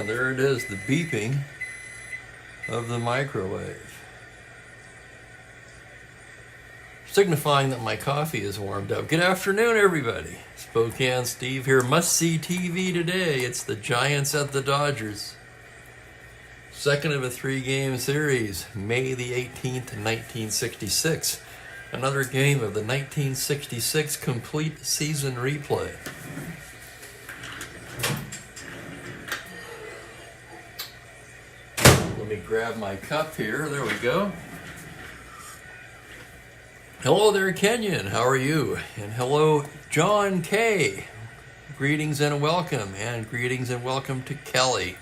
And there it is, the beeping of the microwave, signifying that my coffee is warmed up. Good afternoon, everybody. Spokane Steve here. Must-see TV today. It's the Giants at the Dodgers. Second of a 3-game series, May the 18th, 1966. Another game of the 1966 complete season replay. Let me grab my cup here. There we go. Hello there, Kenyon. How are you? And hello, John K. Greetings and welcome. And greetings and welcome to Kelly.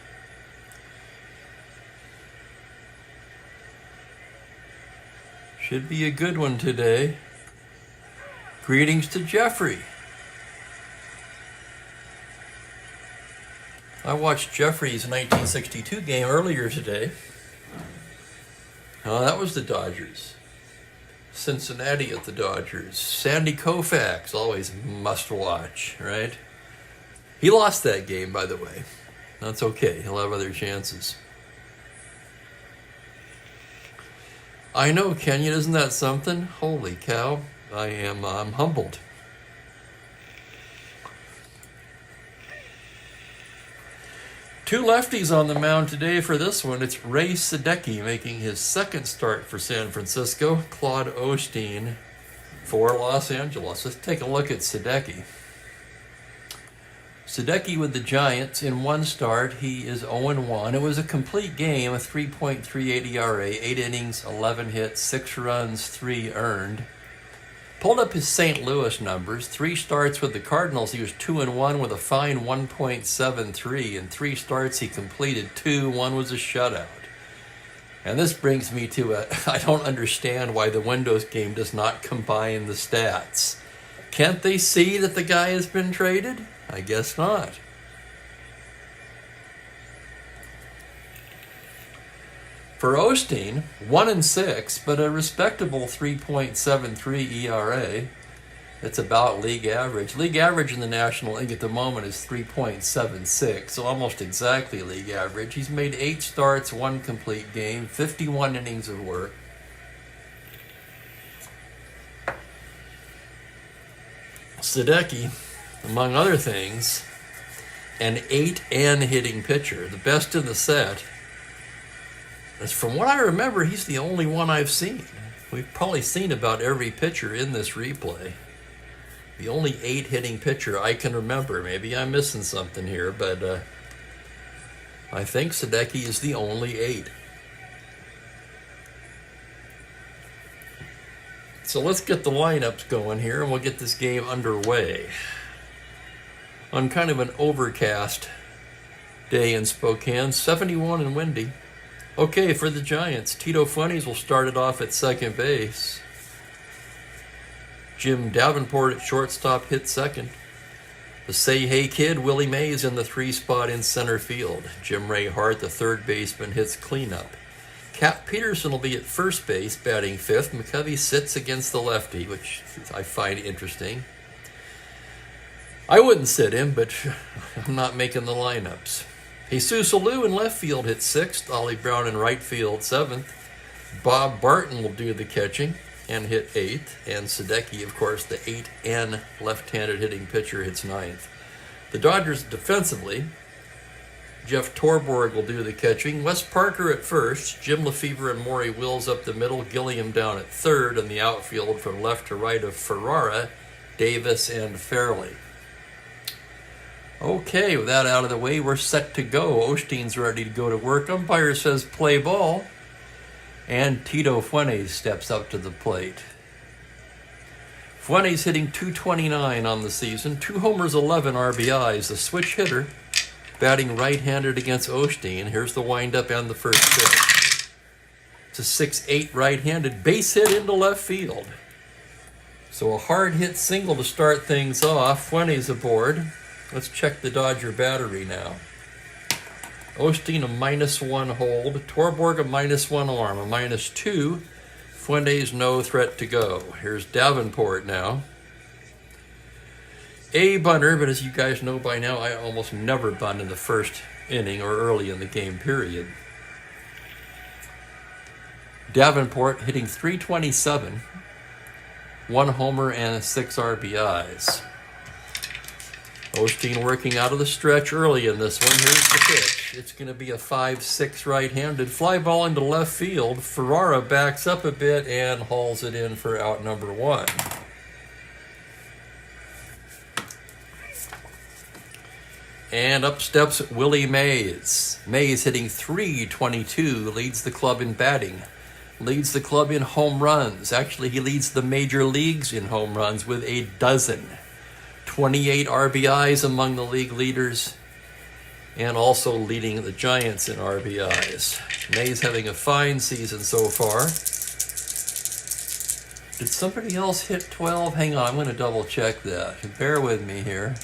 Should be a good one today. Greetings to Jeffrey. I watched Jeffrey's 1962 game earlier today. Oh, that was the Dodgers. Cincinnati at the Dodgers. Sandy Koufax, always must watch, right? He lost that game, by the way. That's okay. He'll have other chances. I know, Kenyon, isn't that something? Holy cow. I'm humbled. Two lefties on the mound today for this one. It's Ray Sadecki making his second start for San Francisco. Claude Osteen for Los Angeles. Let's take a look at Sadecki. Sadecki with the Giants in one start. He is 0-1. It was a complete game, a 3.38 ERA, 8 innings, 11 hits, 6 runs, 3 earned. Pulled up his St. Louis numbers. 3 starts with the Cardinals, he was 2-1 with a fine 1.73. In 3 starts, he completed 2. 1 was a shutout. And this brings me to I don't understand why the Windows game does not combine the stats. Can't they see that the guy has been traded? I guess not. For Osteen, 1-6, but a respectable 3.73 ERA. It's about league average. League average in the National League at the moment is 3.76, so almost exactly league average. He's made 8 starts, 1 complete game, 51 innings of work. Sadecki, among other things, an 8N hitting pitcher, the best in the set. As from what I remember, he's the only one I've seen. We've probably seen about every pitcher in this replay. The only 8 hitting pitcher I can remember. Maybe I'm missing something here, but I think Sadecki is the only 8. So let's get the lineups going here, and we'll get this game underway. On kind of an overcast day in Spokane, 71 and windy. Okay, for the Giants, Tito Fuentes will start it off at second base. Jim Davenport at shortstop hit second. The Say Hey Kid, Willie Mays, in the 3 spot in center field. Jim Ray Hart, the third baseman, hits cleanup. Cap Peterson will be at first base, batting 5th. McCovey sits against the lefty, which I find interesting. I wouldn't sit him, but I'm not making the lineups. Jesus Alou in left field hit 6th. Ollie Brown in right field 7th. Bob Barton will do the catching and hit 8th. And Sadecki, of course, the 8N left-handed hitting pitcher, hits 9th. The Dodgers defensively, Jeff Torborg will do the catching. Wes Parker at first. Jim Lefevre and Maury Wills up the middle. Gilliam down at third. And the outfield from left to right of Ferrara, Davis, and Fairley. Okay, with that out of the way, we're set to go. Osteen's ready to go to work. Umpire says play ball. And Tito Fuentes steps up to the plate. Fuentes hitting .229 on the season. 2 homers, 11 RBIs. The switch hitter, batting right-handed against Osteen. Here's the windup and the first pitch. It's a 6-8 right-handed base hit into left field. So a hard hit single to start things off. Fuentes aboard. Let's check the Dodger battery now. Osteen a -1 hold. Torborg a -1 arm, a -2. Fuentes no threat to go. Here's Davenport now. A bunter, but as you guys know by now, I almost never bunt in the first inning or early in the game period. Davenport hitting .327, 1 homer and 6 RBIs. Osteen working out of the stretch early in this one. Here's the pitch. It's going to be a 5-6 right-handed fly ball into left field. Ferrara backs up a bit and hauls it in for out number 1. And up steps Willie Mays. Mays hitting .322, leads the club in batting, leads the club in home runs. Actually, he leads the major leagues in home runs with a dozen. 28 RBIs among the league leaders, and also leading the Giants in RBIs. Mays having a fine season so far. Did somebody else hit 12? Hang on, I'm going to double check that. Bear with me here.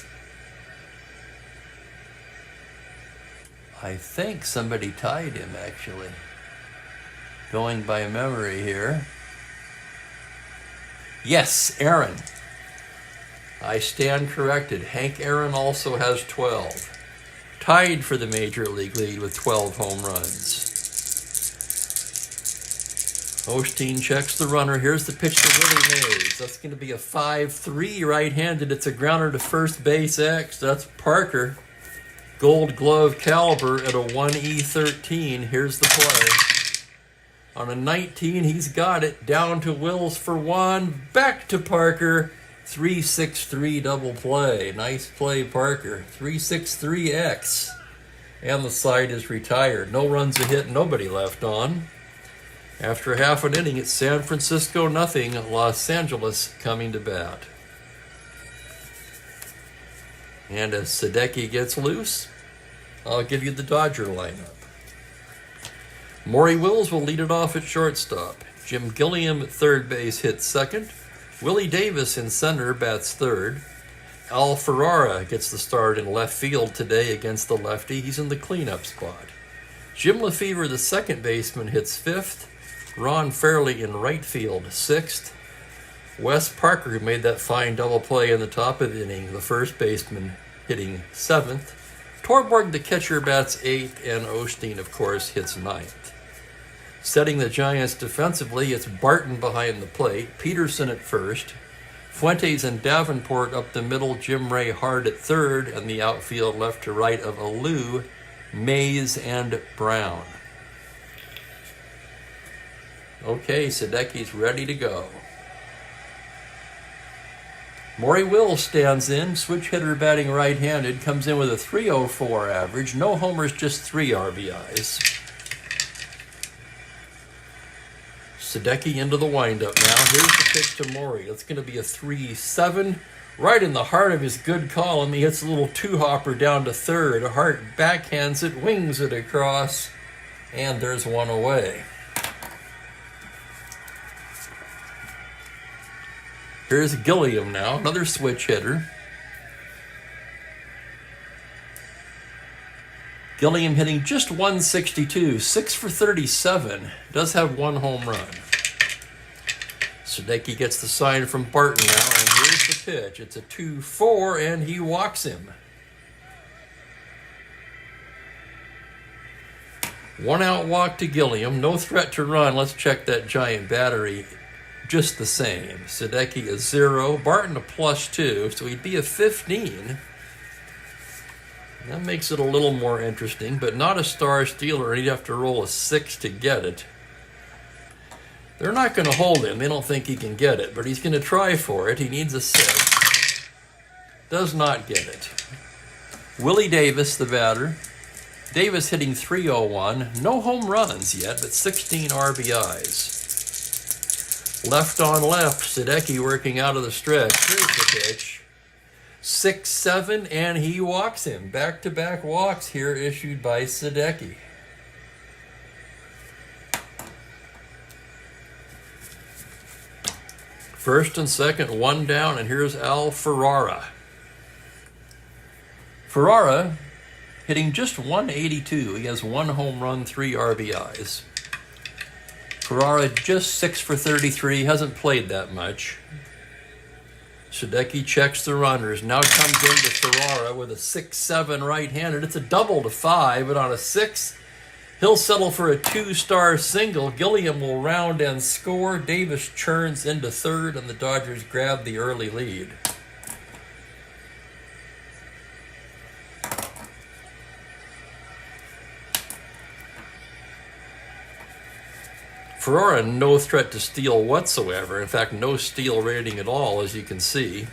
I think somebody tied him, actually. Going by memory here. Yes, Aaron. I stand corrected. Hank Aaron also has 12. Tied for the major league lead with 12 home runs. Osteen checks the runner. Here's the pitch to Willie Mays. That's going to be a 5-3 right-handed. It's a grounder to first base X. That's Parker. Gold Glove caliber at a 1E13. Here's the play. On a 19, he's got it. Down to Wills for 1. Back to Parker. 3-6-3 double play. Nice play, Parker. 3-6-3X. And the side is retired. No runs a hit, nobody left on. After half an inning, it's San Francisco 0, Los Angeles coming to bat. And as Sadecki gets loose, I'll give you the Dodger lineup. Maury Wills will lead it off at shortstop. Jim Gilliam at third base hits second. Willie Davis in center bats third. Al Ferrara gets the start in left field today against the lefty. He's in the cleanup spot. Jim Lefevre, the second baseman, hits fifth. Ron Fairley in right field, sixth. Wes Parker, who made that fine double play in the top of the inning, the first baseman, hitting seventh. Torborg, the catcher, bats eighth, and Osteen, of course, hits ninth. Setting the Giants defensively, it's Barton behind the plate, Peterson at first, Fuentes and Davenport up the middle, Jim Ray Hard at third, and the outfield left to right of Alou, Mays, and Brown. Okay, Sadecki's ready to go. Maury Wills stands in, switch hitter batting right-handed, comes in with a .304 average, no homers, just 3 RBIs. Sadecki into the windup now. Here's the pitch to Maury. That's going to be a 3-7. Right in the heart of his good column, he hits a little two-hopper down to third. Hart backhands it, wings it across, and there's one away. Here's Gilliam now, another switch hitter. Gilliam hitting just .162, 6 for 37, does have 1 home run. Sadecki gets the sign from Barton now, and here's the pitch. It's a 2-4, and he walks him. 1 out walk to Gilliam, no threat to run. Let's check that Giant battery. Just the same. Sadecki a 0, Barton a +2, so he'd be a 15. That makes it a little more interesting, but not a star stealer. He'd have to roll a 6 to get it. They're not going to hold him. They don't think he can get it, but he's going to try for it. He needs a 6. Does not get it. Willie Davis, the batter. Davis hitting .301. No home runs yet, but 16 RBIs. Left on left, Sadecki working out of the stretch. Here's the pitch. 6-7, and he walks him. Back-to-back walks here issued by Sadecki. First and second, 1 down, and here's Al Ferrara. Ferrara hitting just .182. He has 1 home run, 3 RBIs. Ferrara just 6 for 33, hasn't played that much. Sadecki checks the runners. Now comes into Ferrara with a 6-7 right-handed. It's a double to 5, but on a 6, he'll settle for a 2-star single. Gilliam will round and score. Davis churns into third, and the Dodgers grab the early lead. Ferrara, no threat to steal whatsoever. In fact, no steal rating at all, as you can see.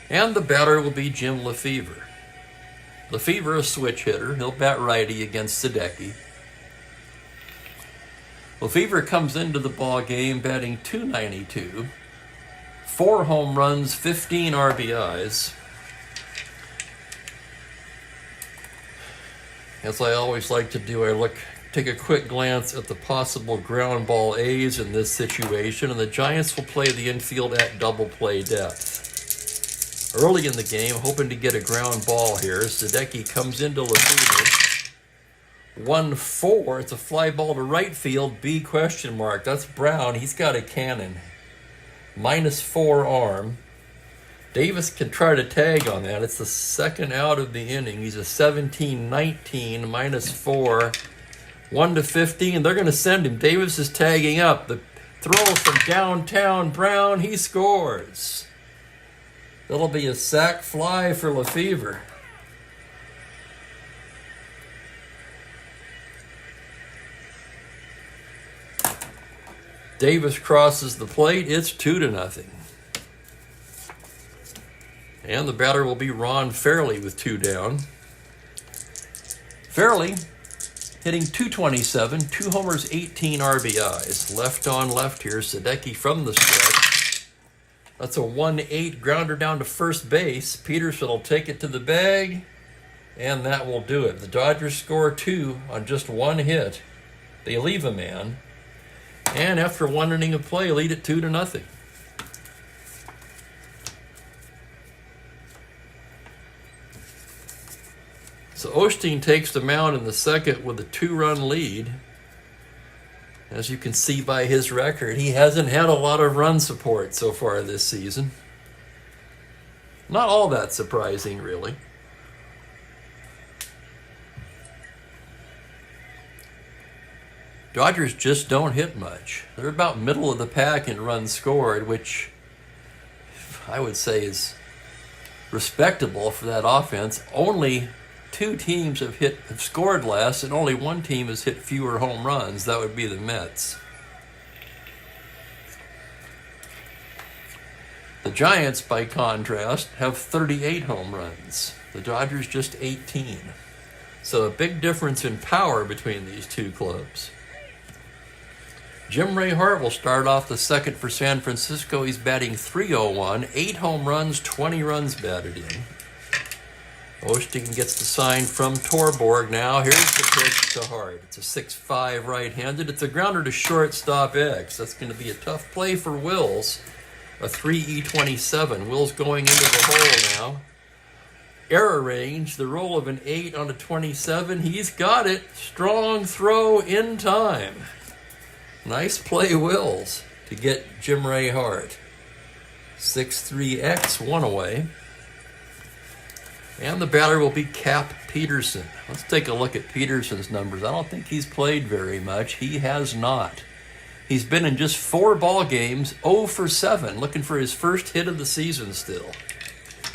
And the batter will be Jim Lefevre. Lefevre, a switch hitter. He'll bat righty against Sadecki. Lefevre comes into the ball game batting .292, 4 home runs, 15 RBIs. As I always like to do, take a quick glance at the possible ground ball A's in this situation, and the Giants will play the infield at double play depth. Early in the game, hoping to get a ground ball here, Sadecki comes into Lefevre. 1-4, it's a fly ball to right field, B question mark. That's Brown, he's got a cannon. -4 arm. Davis can try to tag on that. It's the second out of the inning. He's a 17-19, -4. 1-15, they're going to send him. Davis is tagging up. The throw from downtown Brown, he scores. That'll be a sac fly for Lefevre. Davis crosses the plate. It's 2-0. And the batter will be Ron Fairley with 2 down. Fairley hitting .227, 2 homers, 18 RBIs. Left on left here, Sadecki from the stretch. That's a 1-8 grounder down to first base. Peterson will take it to the bag, and that will do it. The Dodgers score 2 on just 1 hit. They leave a man, and after 1 inning of play, lead it 2-0. So Osteen takes the mound in the second with a 2-run lead. As you can see by his record, he hasn't had a lot of run support so far this season. Not all that surprising, really. Dodgers just don't hit much. They're about middle of the pack in runs scored, which I would say is respectable for that offense. Only 2 teams have scored less, and only 1 team has hit fewer home runs. That would be the Mets. The Giants, by contrast, have 38 home runs. The Dodgers just 18. So a big difference in power between these 2 clubs. Jim Ray Hart will start off the second for San Francisco. He's batting .301, 8 home runs, 20 runs batted in. Osteen gets the sign from Torborg now. Here's the pitch to Hart. It's a 6-5 right-handed. It's a grounder to shortstop X. That's going to be a tough play for Wills. A 3-E-27. Wills going into the hole now. Error range, the roll of an 8 on a 27. He's got it. Strong throw in time. Nice play, Wills, to get Jim Ray Hart. 6-3-X, 1 away. And the batter will be Cap Peterson. Let's take a look at Peterson's numbers. I don't think he's played very much. He has not. He's been in just 4 ball games, 0 for 7, looking for his first hit of the season still.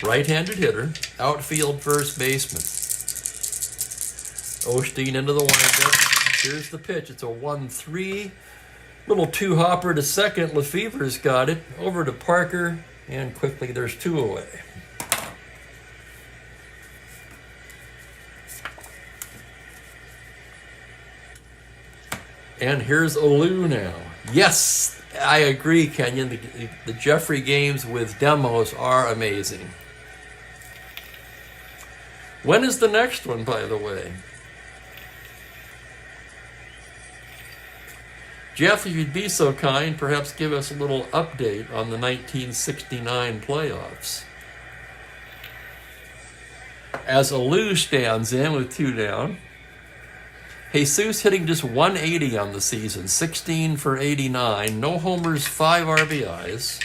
Right-handed hitter, outfield first baseman. Osteen into the windup. Here's the pitch. It's a 1-3. Little 2-hopper to second. Lefevre's got it. Over to Parker, and quickly there's 2 away. And here's Alou now. Yes, I agree, Kenyon. The Jeffrey games with demos are amazing. When is the next one, by the way? Jeff, if you'd be so kind, perhaps give us a little update on the 1969 playoffs. As Alou stands in with 2 down, Jesus hitting just 180 on the season, 16 for 89, no homers, 5 RBIs.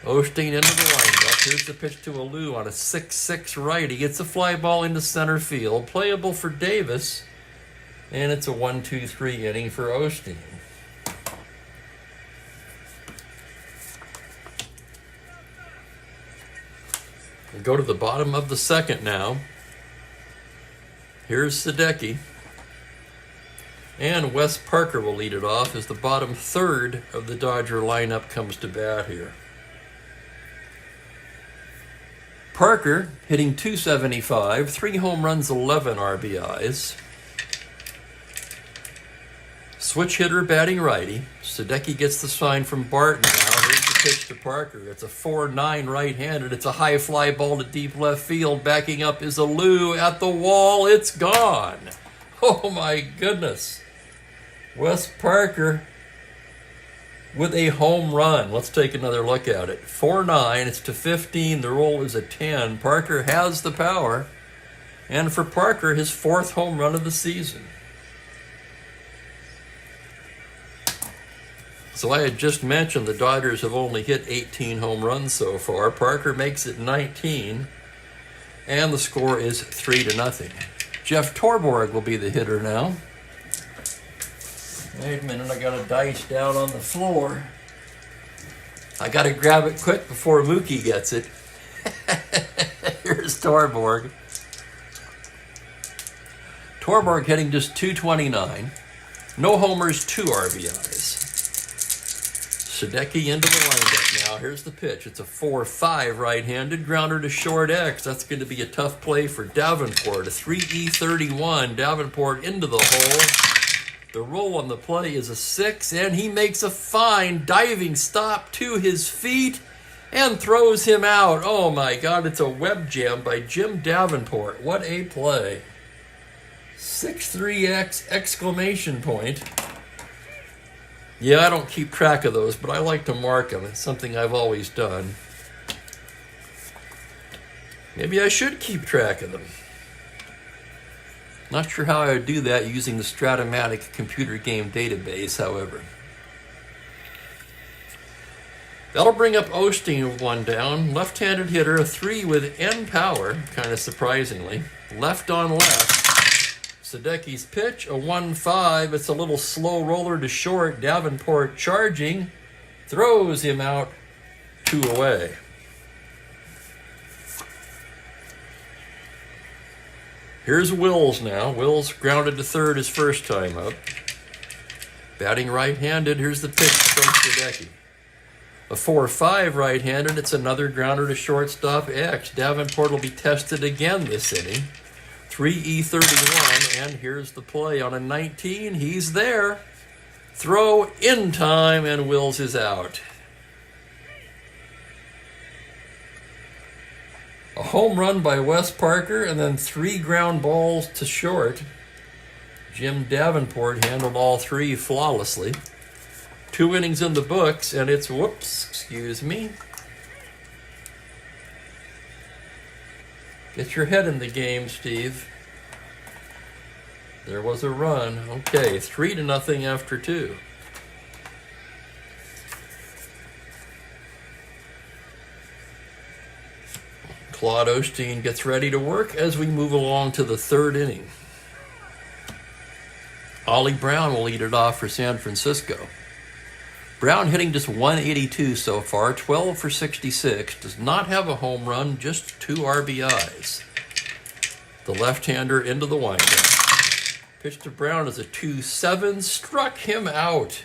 Osteen into the windup. Here's the pitch to Alou on a 6-6 right. He gets a fly ball into center field. Playable for Davis. And it's a 1-2-3 inning for Osteen. We go to the bottom of the second now. Here's Sadecki. And Wes Parker will lead it off as the bottom third of the Dodger lineup comes to bat here. Parker hitting .275, 3 home runs, 11 RBIs. Switch hitter batting righty. Sadecki gets the sign from Barton now. Here's the pitch to Parker. It's a 4-9 right-handed. It's a high fly ball to deep left field. Backing up is Alou at the wall. It's gone. Oh my goodness. Wes Parker with a home run. Let's take another look at it. 4-9. It's to 15. The roll is a 10. Parker has the power. And for Parker, his 4th home run of the season. So I had just mentioned the Dodgers have only hit 18 home runs so far. Parker makes it 19, and the score is 3-0. Jeff Torborg will be the hitter now. Wait a minute, I got a dice down on the floor. I got to grab it quick before Mookie gets it. Here's Torborg. Torborg hitting just .229. No homers, 2 RBIs. Sadecki into the windup now. Here's the pitch. It's a 4-5 right-handed grounder to short X. That's going to be a tough play for Davenport. A 3E31. Davenport into the hole. The roll on the play is a 6, and he makes a fine diving stop to his feet and throws him out. Oh my God, it's a web jam by Jim Davenport. What a play. 6-3X exclamation point. Yeah, I don't keep track of those, but I like to mark them. It's something I've always done. Maybe I should keep track of them. Not sure how I would do that using the Strat-O-Matic computer game database, however. That'll bring up Osteen with 1 down. Left-handed hitter, a 3 with N power, kind of surprisingly. Left on left. Sadecki's pitch, a 1-5. It's a little slow roller to short. Davenport charging. Throws him out 2 away. Here's Wills now. Wills grounded to third his first time up. Batting right-handed. Here's the pitch from Sadecki. A 4-5 right-handed. It's another grounder to shortstop X. Davenport will be tested again this inning. 3E31, and here's the play on a 19. He's there. Throw in time, and Wills is out. A home run by Wes Parker, and then 3 ground balls to short. Jim Davenport handled all 3 flawlessly. 2 innings in the books, and it's, excuse me. Get your head in the game, Steve. There was a run. Okay, 3-0 after 2. Claude Osteen gets ready to work as we move along to the 3rd inning. Ollie Brown will lead it off for San Francisco. Brown hitting just 182 so far, 12 for 66. Does not have a home run, just 2 RBIs. The left-hander into the windup. Pitch to Brown is a 2-7. Struck him out.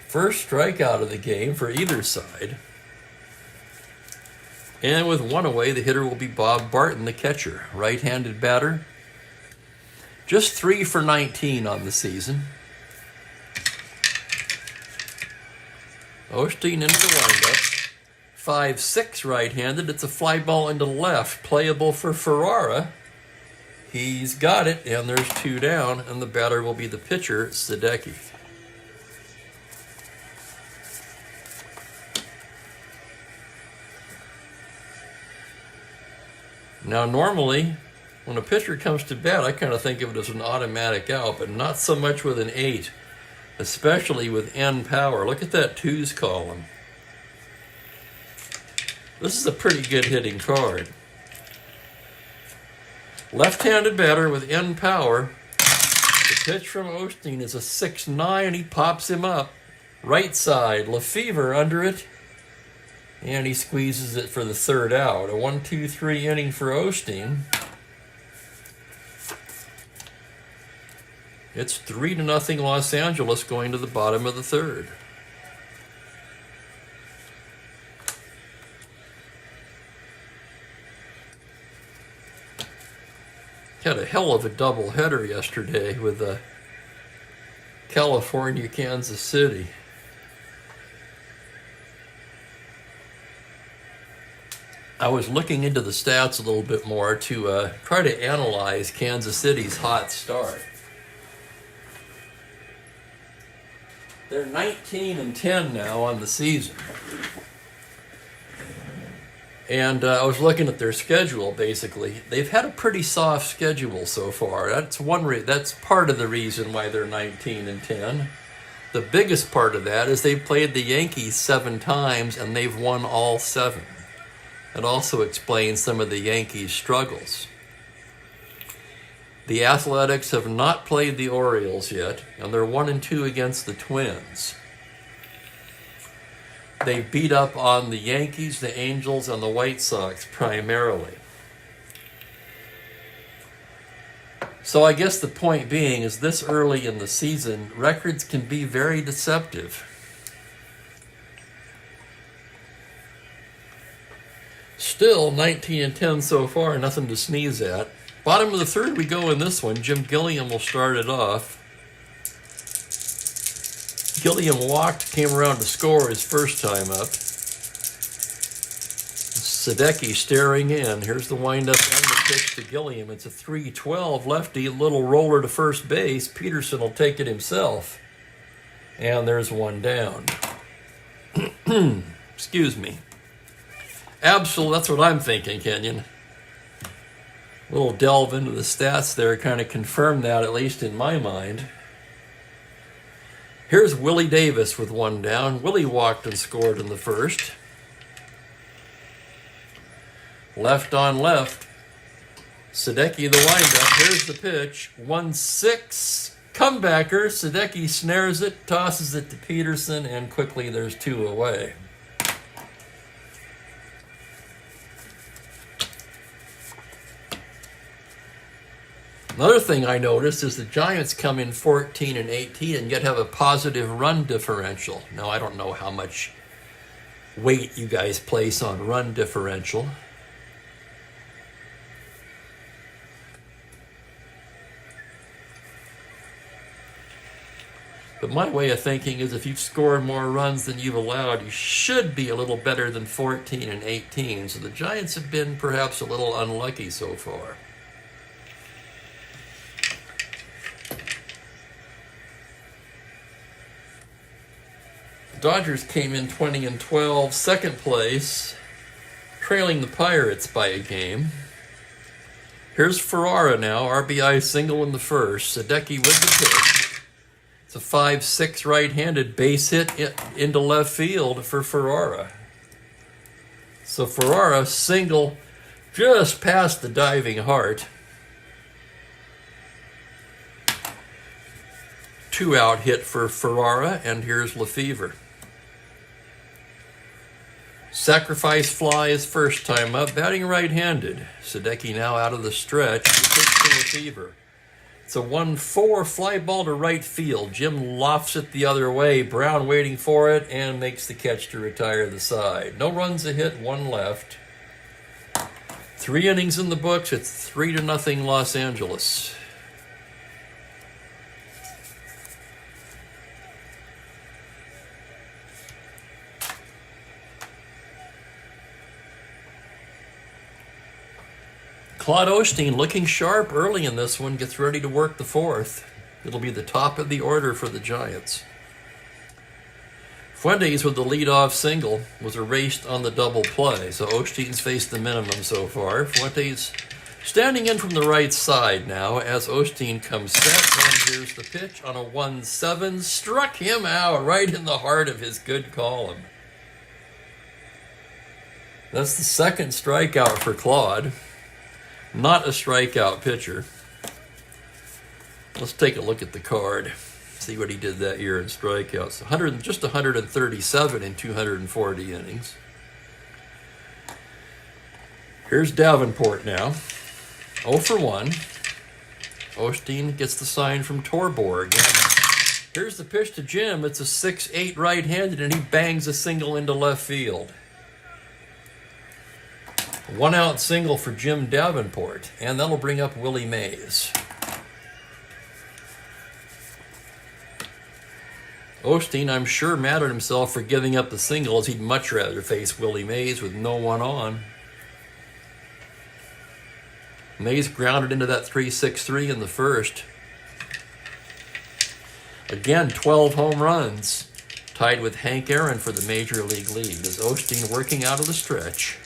First strikeout of the game for either side. And with 1 away, the hitter will be Bob Barton, the catcher. Right-handed batter. Just 3 for 19 on the season. Osteen into the windup. 5-6 right-handed. It's a fly ball into left. Playable for Ferrara. He's got it, and there's 2 down, and the batter will be the pitcher, Sadecki. Now, normally, when a pitcher comes to bat, I kind of think of it as an automatic out, but not so much with an 8. Especially with N power. Look at that 2s column. This is a pretty good hitting card. Left-handed batter with end power. The pitch from Osteen is a 6-9, and he pops him up. Right side, Lefevre under it, and he squeezes it for the third out. A 1-2-3 inning for Osteen. It's 3-0 Los Angeles going to the bottom of the third. Had a hell of a doubleheader yesterday with California, Kansas City. I was looking into the stats a little bit more to try to analyze Kansas City's hot start. They're 19-10 now on the season. And I was looking at their schedule, basically. They've had a pretty soft schedule so far. That's part of the reason why they're 19-10. The biggest part of that is they've played the Yankees 7 times, and they've won all 7. It also explains some of the Yankees' struggles. The Athletics have not played the Orioles yet, and they're 1-2 against the Twins. They beat up on the Yankees, the Angels, and the White Sox primarily. So I guess the point being is this early in the season, records can be very deceptive. Still, 19-10 so far, nothing to sneeze at. Bottom of the third we go in this one. Jim Gilliam will start it off. Gilliam walked, came around to score his first time up. Sadecki staring in. Here's the windup and the pitch to Gilliam. It's a 3-12 lefty, little roller to first base. Peterson will take it himself. And there's one down. Excuse me. Absolutely, that's what I'm thinking, Kenyon. A little delve into the stats there kind of confirm that, at least in my mind. Here's Willie Davis with one down. Willie walked and scored in the first. Left on left. Sadecki the windup. Here's the pitch. 1-6. Comebacker. Sadecki snares it, tosses it to Peterson, and quickly there's 2 away. Another thing I noticed is the Giants come in 14-18 and yet have a positive run differential. Now, I don't know how much weight you guys place on run differential. But my way of thinking is if you've scored more runs than you've allowed, you should be a little better than 14-18. So the Giants have been perhaps a little unlucky so far. Dodgers came in 20-12, second place, trailing the Pirates by a game. Here's Ferrara now, RBI single in the first. Sadecki with the pitch. It's a 5-6 right-handed base hit into left field for Ferrara. So Ferrara single just past the diving heart. 2-out hit for Ferrara, and here's Lefevre. Sacrifice fly is first time up, batting right-handed. Sadecki now out of the stretch. The pitch to Lefevre. It's a 1-4 fly ball to right field. Jim lofts it the other way. Brown waiting for it and makes the catch to retire the side. No runs a hit, 1 left. 3 innings in the books. It's 3-0 Los Angeles. Claude Osteen looking sharp early in this one, gets ready to work the fourth. It'll be the top of the order for the Giants. Fuentes with the leadoff single was erased on the double play, so Osteen's faced the minimum so far. Fuentes standing in from the right side now as Osteen comes set, and here's the pitch on a 1-7. Struck him out right in the heart of his good column. That's the second strikeout for Claude. Not a strikeout pitcher. Let's take a look at the card. See what he did that year in strikeouts. Just 137 in 240 innings. Here's Davenport now. 0 for 1. Osteen gets the sign from Torborg. And here's the pitch to Jim. It's a 6-8 right-handed, and he bangs a single into left field. 1-out single for Jim Davenport, and that'll bring up Willie Mays. Osteen, I'm sure, mad at himself for giving up the single, as he'd much rather face Willie Mays with no one on. Mays grounded into that 3-6-3 in the first. Again, 12 home runs, tied with Hank Aaron for the Major League lead. As Osteen working out of the stretch.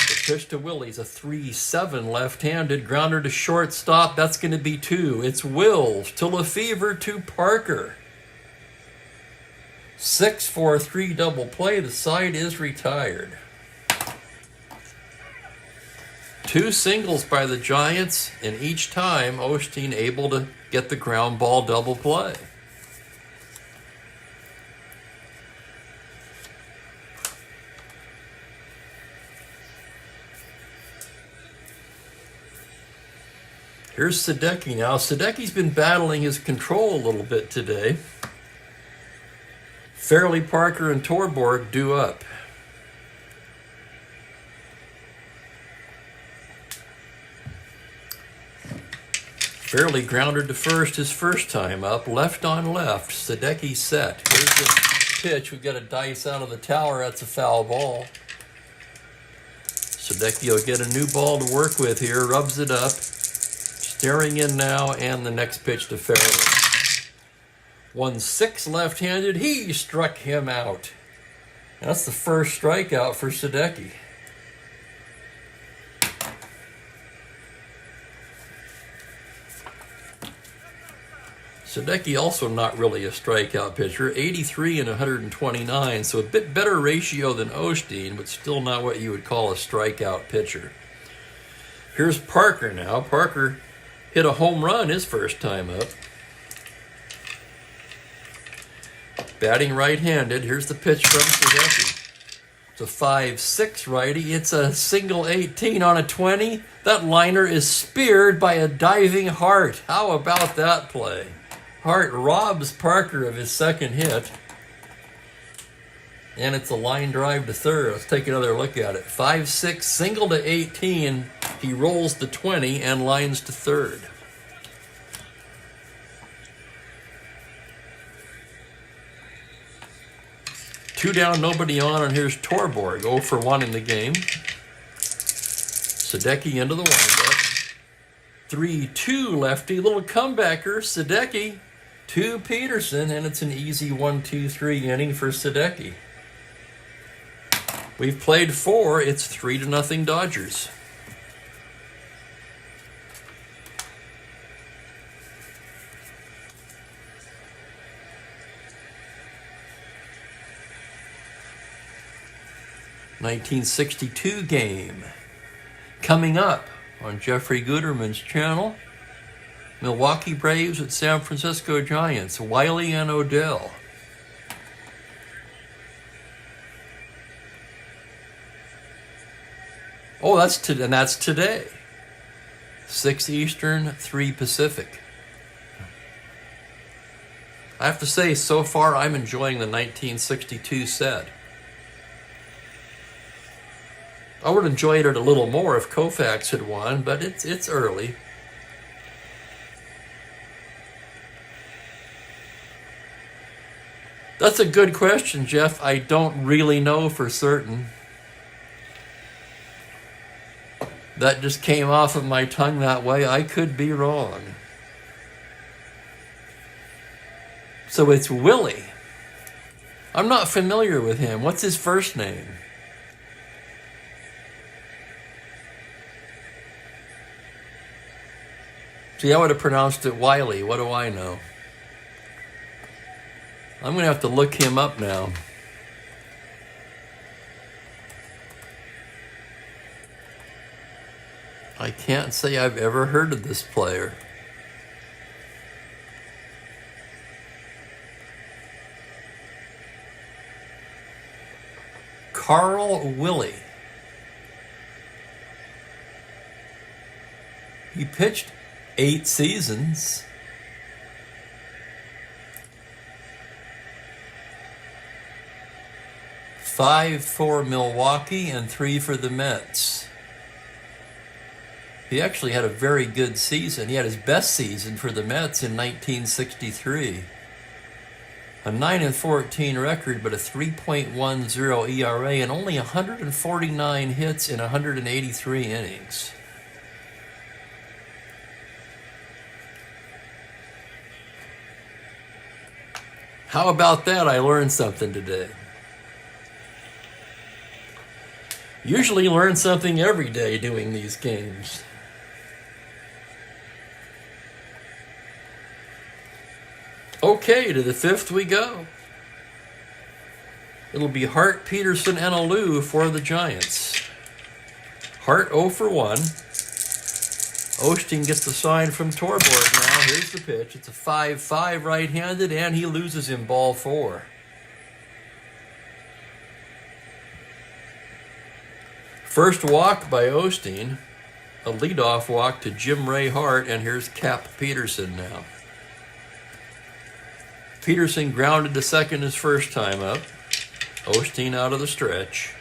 The pitch to Willie's a 3-7 left-handed, grounder to shortstop. That's going to be 2. It's Wills to Lefevre to Parker. 6-4-3 double play. The side is retired. 2 singles by the Giants, and each time Osteen able to get the ground ball double play. Here's Sadecki now. Sadecki's been battling his control a little bit today. Fairley, Parker, and Torborg due up. Fairley grounded to first his first time up, left on left. Sadecki set. Here's the pitch. We've got to dice out of the tower. That's a foul ball. Sadecki will get a new ball to work with here. Rubs it up. Staring in now, and the next pitch to Fairley. 1-6 left-handed. He struck him out. And that's the first strikeout for Sadecki. Sadecki also not really a strikeout pitcher, 83 and 129, so a bit better ratio than Osteen, but still not what you would call a strikeout pitcher. Here's Parker now. Parker hit a home run his first time up. Batting right-handed. Here's the pitch from Sadecki. It's a 5-6 righty. It's a single 18 on a 20. That liner is speared by a diving Hart. How about that play? Hart robs Parker of his second hit. And it's a line drive to third. Let's take another look at it. 5-6, single to 18. He rolls to 20 and lines to third. Two down, nobody on, and here's Torborg, 0 for 1 in the game. Sadecki into the windup. 3-2 lefty, little comebacker. Sadecki to Peterson, and it's an easy 1-2-3 inning for Sadecki. We've played 4. It's 3-0 Dodgers. '62 game. Coming up on Jeffrey Guterman's channel, Milwaukee Braves at San Francisco Giants, Wiley and Odell. Oh, that's today. 6 Eastern, 3 Pacific. I have to say, so far I'm enjoying the 1962 set. I would have enjoyed it a little more if Koufax had won, but it's early. That's a good question, Jeff. I don't really know for certain. That just came off of my tongue that way. I could be wrong. So it's Willie. I'm not familiar with him. What's his first name? See, I would have pronounced it Wiley. What do I know? I'm going to have to look him up now. I can't say I've ever heard of this player. Carl Willie. He pitched 8 seasons. Five for Milwaukee and 3 for the Mets. He actually had a very good season. He had his best season for the Mets in 1963. A 9-14 record, but a 3.10 ERA and only 149 hits in 183 innings. How about that? I learned something today. Usually learn something every day doing these games. Okay, to the 5th we go. It'll be Hart, Peterson, and Alou for the Giants. Hart 0 for 1. Osteen gets the sign from Torborg now. Here's the pitch. It's a 5-5 right-handed, and he loses him ball 4. First walk by Osteen. A leadoff walk to Jim Ray Hart, and here's Cap Peterson now. Peterson grounded to second his first time up. Osteen out of the stretch.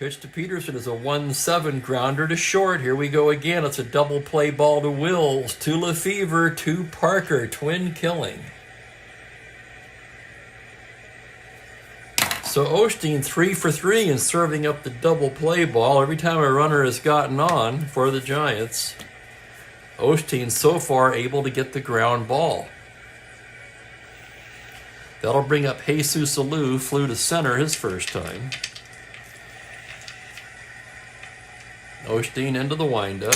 Pitch to Peterson is a 1-7 grounder to short. Here we go again. It's a double play ball to Wills, to Lefevre, to Parker. Twin killing. So Osteen 3 for 3 in serving up the double play ball. Every time a runner has gotten on for the Giants, Osteen so far able to get the ground ball. That'll bring up Jesus Alou, flew to center his first time. Osteen into the windup.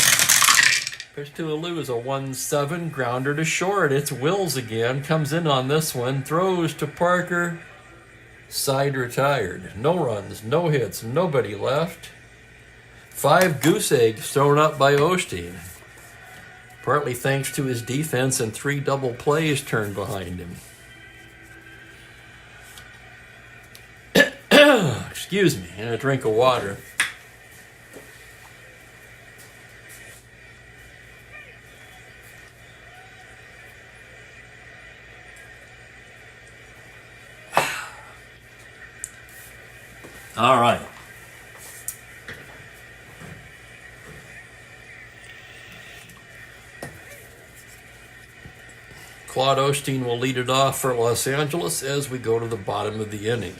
Pitch to Alou is a 1-7 grounder to short. It's Wills again. Comes in on this one. Throws to Parker. Side retired. No runs, no hits, nobody left. 5 goose eggs thrown up by Osteen. Partly thanks to his defense and 3 double plays turned behind him. Excuse me, and a drink of water. All right. Claude Osteen will lead it off for Los Angeles as we go to the bottom of the inning.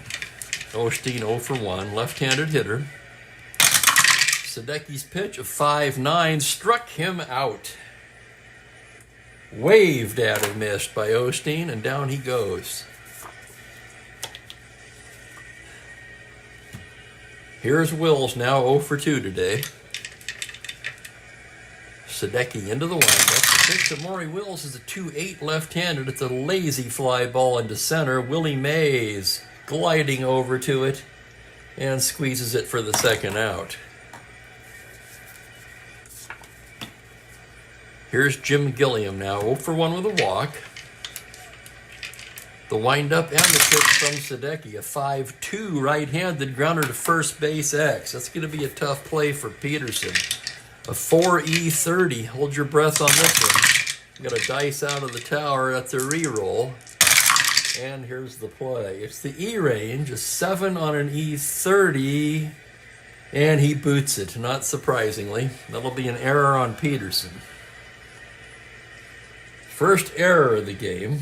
Osteen 0 for 1, left-handed hitter. Sadecki's pitch of 5-9 struck him out. Waved at and missed by Osteen, and down he goes. Here's Wills now 0 for 2 today. Sadecki into the windup. The pitch to Maury Wills is a 2-8 left-handed. It's a lazy fly ball into center. Willie Mays gliding over to it and squeezes it for the second out. Here's Jim Gilliam now 0 for 1 with a walk. The windup and the pitch from Sadecki, a 5-2 right-handed grounder to first base X. That's going to be a tough play for Peterson. A 4E30. Hold your breath on this one. Got a dice out of the tower. That's a re-roll. And here's the play. It's the E range, a 7 on an E30, and he boots it, not surprisingly. That'll be an error on Peterson. First error of the game.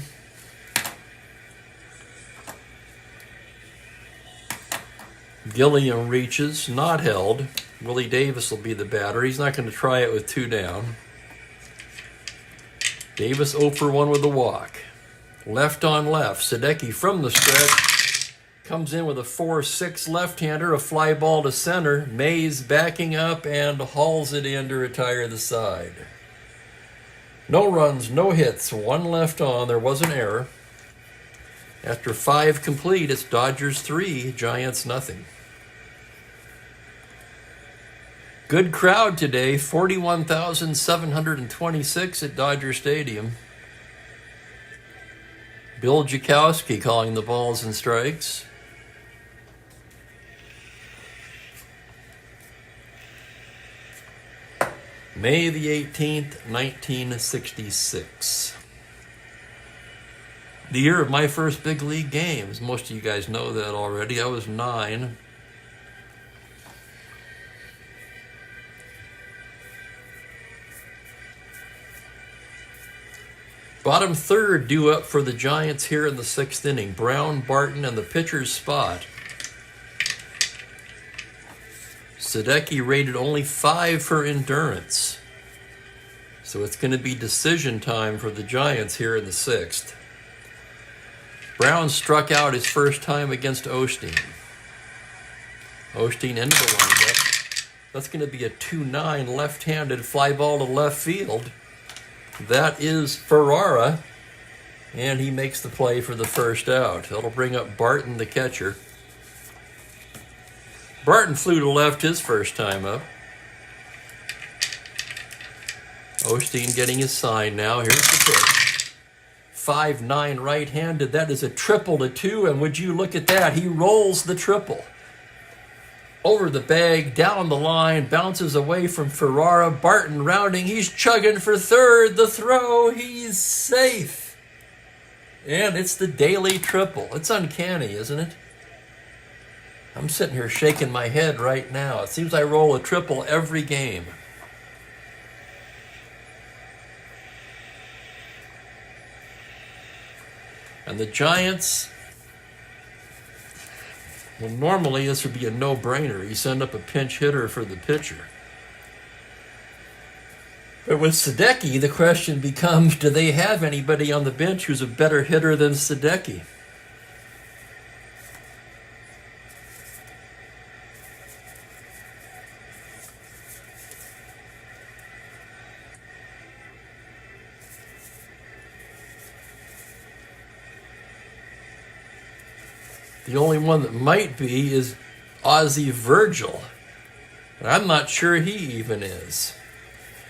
Gilliam reaches, not held. Willie Davis will be the batter. He's not going to try it with 2 down. Davis 0 for 1 with a walk. Left on left. Sadecki from the stretch comes in with a 4-6 left-hander, a fly ball to center. Mays backing up and hauls it in to retire the side. No runs, no hits, 1 left on. There was an error. After 5 complete, it's Dodgers 3, Giants nothing. Good crowd today, 41,726 at Dodger Stadium. Bill Jakowski calling the balls and strikes. May the 18th, 1966. The year of my first big league games. Most of you guys know that already. I was 9. Bottom third due up for the Giants here in the 6th inning. Brown, Barton, and the pitcher's spot. Sadecki rated only 5 for endurance. So it's going to be decision time for the Giants here in the 6th. Brown struck out his first time against Osteen. Osteen into the windup. That's going to be a 2-9 left-handed fly ball to left field. That is Ferrara, and he makes the play for the first out. That'll bring up Barton, the catcher. Barton flew to left his first time up. Osteen getting his sign now. Here's the pitch. 5-9 right-handed. That is a triple to 2, and would you look at that? He rolls the triple. Over the bag, down the line, bounces away from Ferrara. Barton rounding, he's chugging for third. The throw, he's safe. And it's the daily triple. It's uncanny, isn't it? I'm sitting here shaking my head right now. It seems I roll a triple every game. And the Giants... well, normally this would be a no-brainer. You send up a pinch hitter for the pitcher. But with Sadecki, the question becomes, do they have anybody on the bench who's a better hitter than Sadecki? The only one that might be is Ozzie Virgil. And I'm not sure he even is.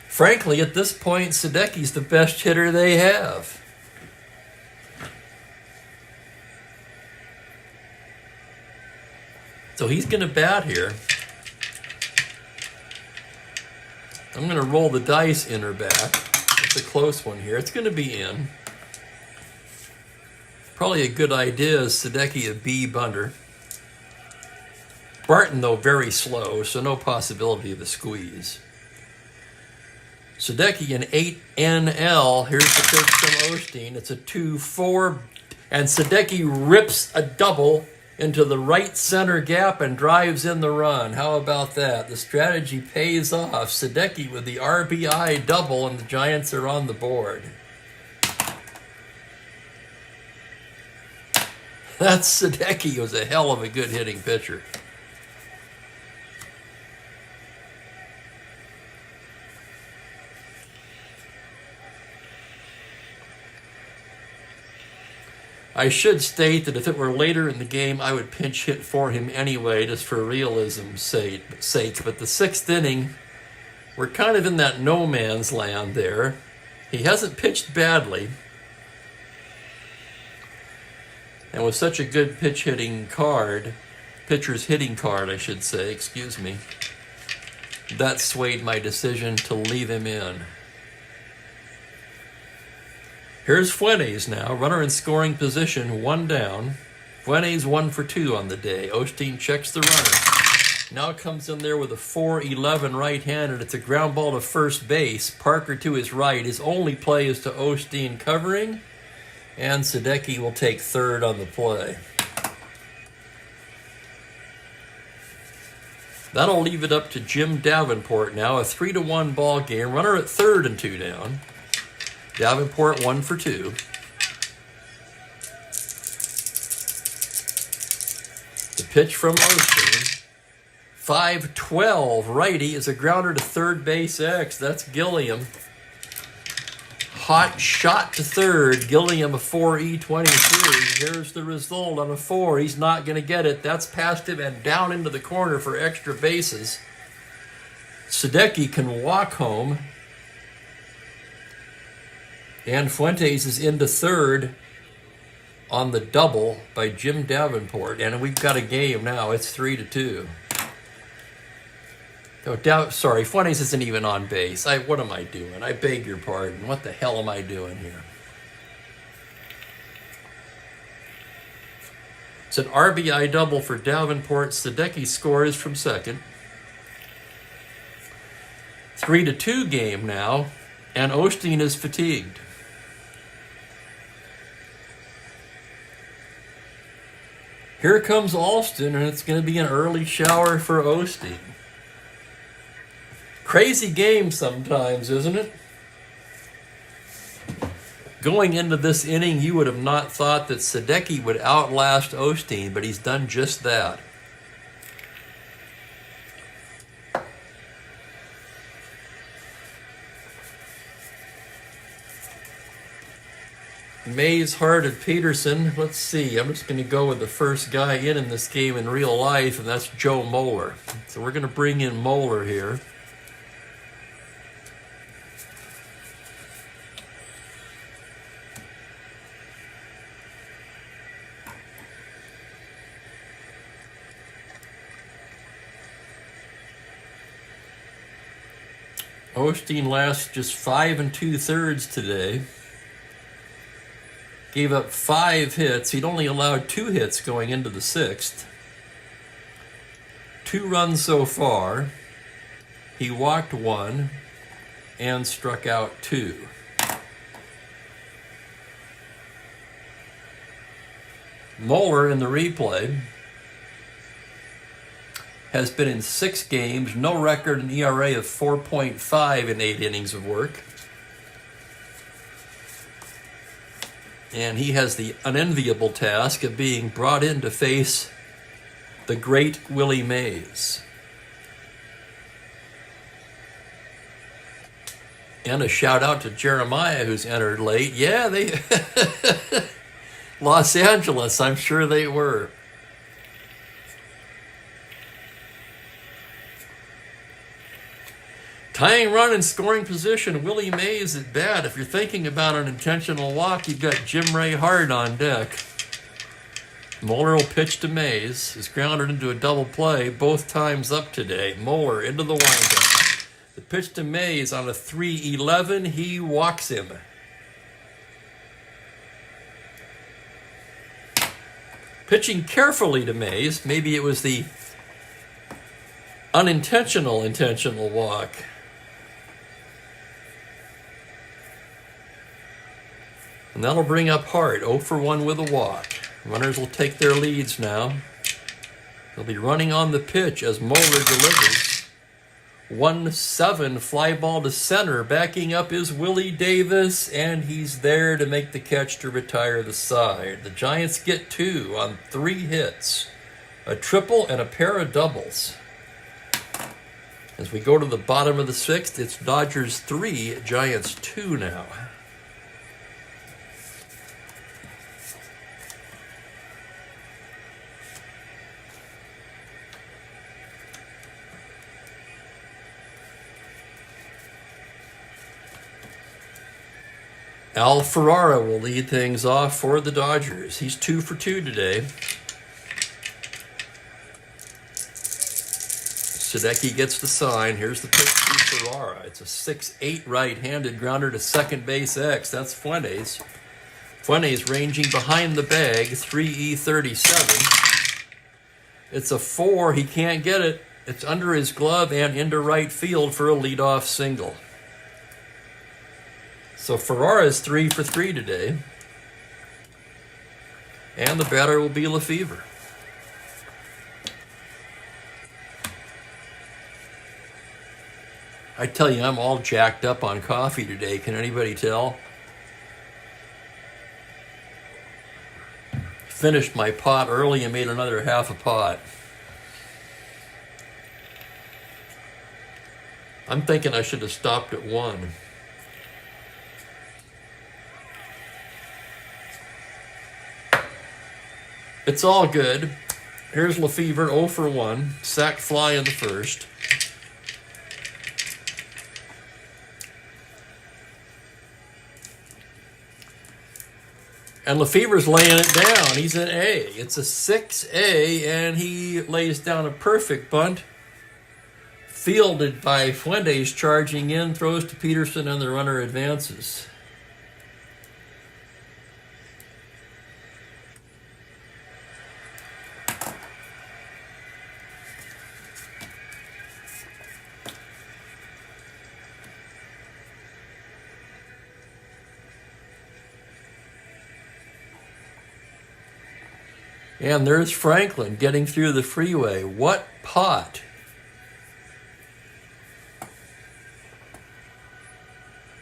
Frankly, at this point, Sadecki's the best hitter they have. So he's going to bat here. I'm going to roll the dice in or back. It's a close one here. It's going to be in. Probably a good idea is Sadecki a B bunter. Barton, though, very slow, so no possibility of a squeeze. Sadecki an 8-NL. Here's the pitch from Osteen. It's a 2-4, and Sadecki rips a double into the right center gap and drives in the run. How about that? The strategy pays off. Sadecki with the RBI double, and the Giants are on the board. That Sadecki was a hell of a good hitting pitcher. I should state that if it were later in the game, I would pinch hit for him anyway, just for realism's sake. But the 6th inning, we're kind of in that no man's land there. He hasn't pitched badly. And with such a good pitcher's hitting card, I should say, excuse me, that swayed my decision to leave him in. Here's Fuentes now, runner in scoring position, 1 down. Fuentes 1 for 2 on the day. Osteen checks the runner. Now comes in there with a 4-11 right-handed. It's a ground ball to first base. Parker to his right. His only play is to Osteen covering. And Sadecki will take third on the play. That'll leave it up to Jim Davenport now. A 3-1 ball game. Runner at third and 2 down. Davenport 1 for 2. The pitch from Osteen. 5-12 righty is a grounder to third base X. That's Gilliam. Hot shot to third. Gilliam a 4E23. Here's the result on a 4. He's not going to get it. That's past him and down into the corner for extra bases. Sadecki can walk home. And Fuentes is into third on the double by Jim Davenport. And we've got a game now. It's 3-2. Oh, sorry, Fuentes isn't even on base. What am I doing? I beg your pardon. What the hell am I doing here? It's an RBI double for Davenport. Sadecki scores from second. 3-2 game now, and Osteen is fatigued. Here comes Alston, and it's going to be an early shower for Osteen. Crazy game sometimes, isn't it? Going into this inning, you would have not thought that Sadecki would outlast Osteen, but he's done just that. Mays, Hart, and Peterson. Let's see. I'm just going to go with the first guy in this game in real life, and that's Joe Moeller. So we're going to bring in Moeller here. Osteen lasts just 5 2/3 today. Gave up 5 hits. He'd only allowed 2 hits going into the 6th. 2 runs so far. He walked 1 and struck out 2. Moeller in the replay has been in 6 games, no record, an ERA of 4.5 in 8 innings of work. And he has the unenviable task of being brought in to face the great Willie Mays. And a shout out to Jeremiah, who's entered late. Yeah, they Los Angeles, I'm sure they were. Tying run in scoring position, Willie Mays at bat. If you're thinking about an intentional walk, you've got Jim Ray Hard on deck. Moeller will pitch to Mays. He's grounded into a double play both times up today. Moeller into the windup. The pitch to Mays on a 3-11. He walks him. Pitching carefully to Mays. Maybe it was the intentional walk. And that'll bring up Hart, 0 for 1 with a walk. Runners will take their leads now. They'll be running on the pitch as Moeller delivers. 1-7 fly ball to center. Backing up is Willie Davis, and he's there to make the catch to retire the side. The Giants get 2 on 3 hits, a triple and a pair of doubles. As we go to the bottom of the 6th, it's Dodgers 3, Giants 2 now. Al Ferrara will lead things off for the Dodgers. He's 2 for 2 today. Sadecki gets the sign. Here's the pitch to Ferrara. It's a 6-8 right-handed grounder to second base X. That's Fuentes. Fuentes ranging behind the bag, 3E37. It's a 4. He can't get it. It's under his glove and into right field for a leadoff single. So Ferrara is 3 for 3 today. And the batter will be Lefevre. I tell you, I'm all jacked up on coffee today. Can anybody tell? Finished my pot early and made another half a pot. I'm thinking I should have stopped at 1. It's all good. Here's Lefevre, 0 for 1. Sack fly in the first. And Lefebvre's laying it down. He's an A. It's a 6A, and he lays down a perfect bunt. Fielded by Fuentes, charging in, throws to Peterson, and the runner advances. And there's Franklin getting through the freeway. What pot?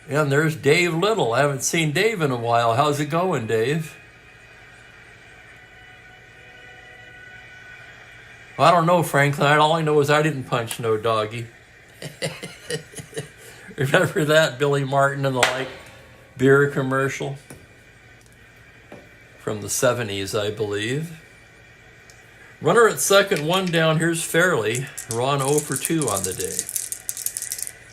And there's Dave Little. I haven't seen Dave in a while. How's it going, Dave? Well, I don't know, Franklin. All I know is I didn't punch no doggy. Remember that Billy Martin and the Light beer commercial? From the 70s, I believe. Runner at second, one down. Here's Fairley. Ron 0 for 2 on the day.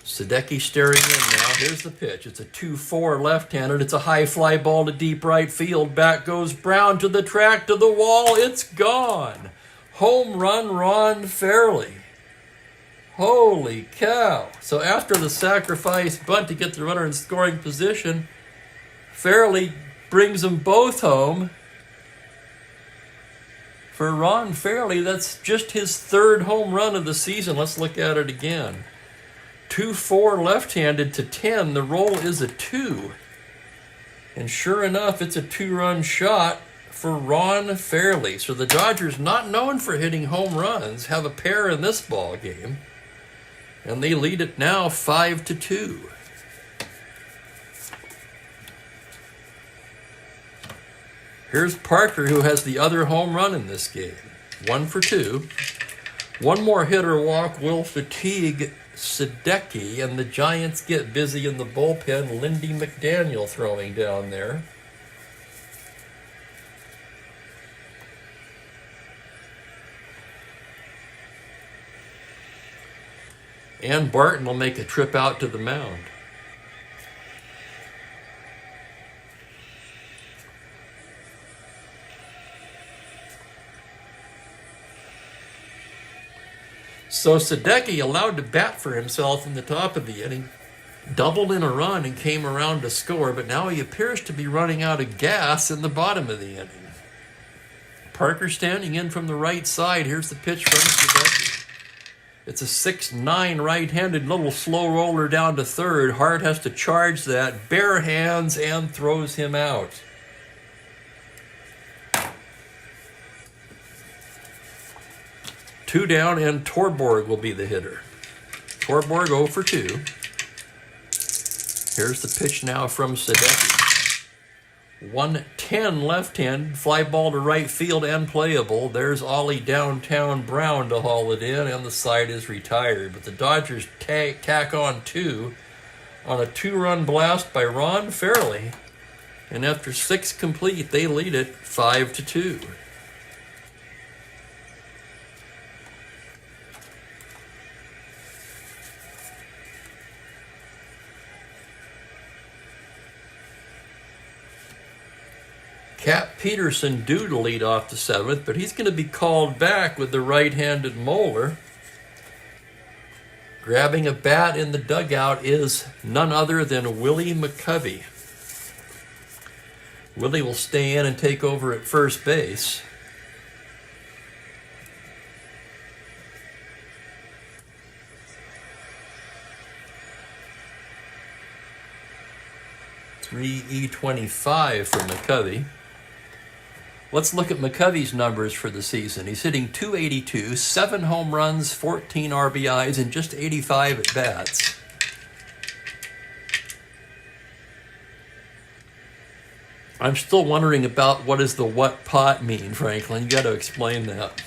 Sadecki staring in now. Here's the pitch. It's a 2-4 left-handed. It's a high fly ball to deep right field. Back goes Brown to the track, to the wall. It's gone. Home run, Ron Fairley. Holy cow. So after the sacrifice bunt to get the runner in scoring position, Fairley brings them both home. For Ron Fairley, that's just his third home run of the season. Let's look at it again. 2-4 left-handed to 10. The roll is a 2. And sure enough, it's a 2-run shot for Ron Fairley. So the Dodgers, not known for hitting home runs, have a pair in this ball game. And they lead it now 5-2. Here's Parker, who has the other home run in this game. 1 for 2. One more hit or walk will fatigue Sadecki, and the Giants get busy in the bullpen. Lindy McDaniel throwing down there. And Barton will make a trip out to the mound. So Sadecki, allowed to bat for himself in the top of the inning, doubled in a run and came around to score, but now he appears to be running out of gas in the bottom of the inning. Parker standing in from the right side. Here's the pitch from Sadecki. It's a 6-9 right-handed little slow roller down to third. Hart has to charge that, bare hands, and throws him out. Two down, and Torborg will be the hitter. Torborg 0 for 2. Here's the pitch now from Sadecki. 110 left-hand, fly ball to right field and playable. There's Ollie downtown Brown to haul it in, and the side is retired. But the Dodgers tack on 2 on a 2-run blast by Ron Fairley. And after 6 complete, they lead it 5-2. Cap Peterson due to lead off the 7th, but he's going to be called back with the right-handed Moeller. Grabbing a bat in the dugout is none other than Willie McCovey. Willie will stay in and take over at first base. .325 for McCovey. Let's look at McCovey's numbers for the season. He's hitting .282, 7 home runs, 14 RBIs, and just 85 at-bats. I'm still wondering about what does the what pot mean, Franklin. You got to explain that.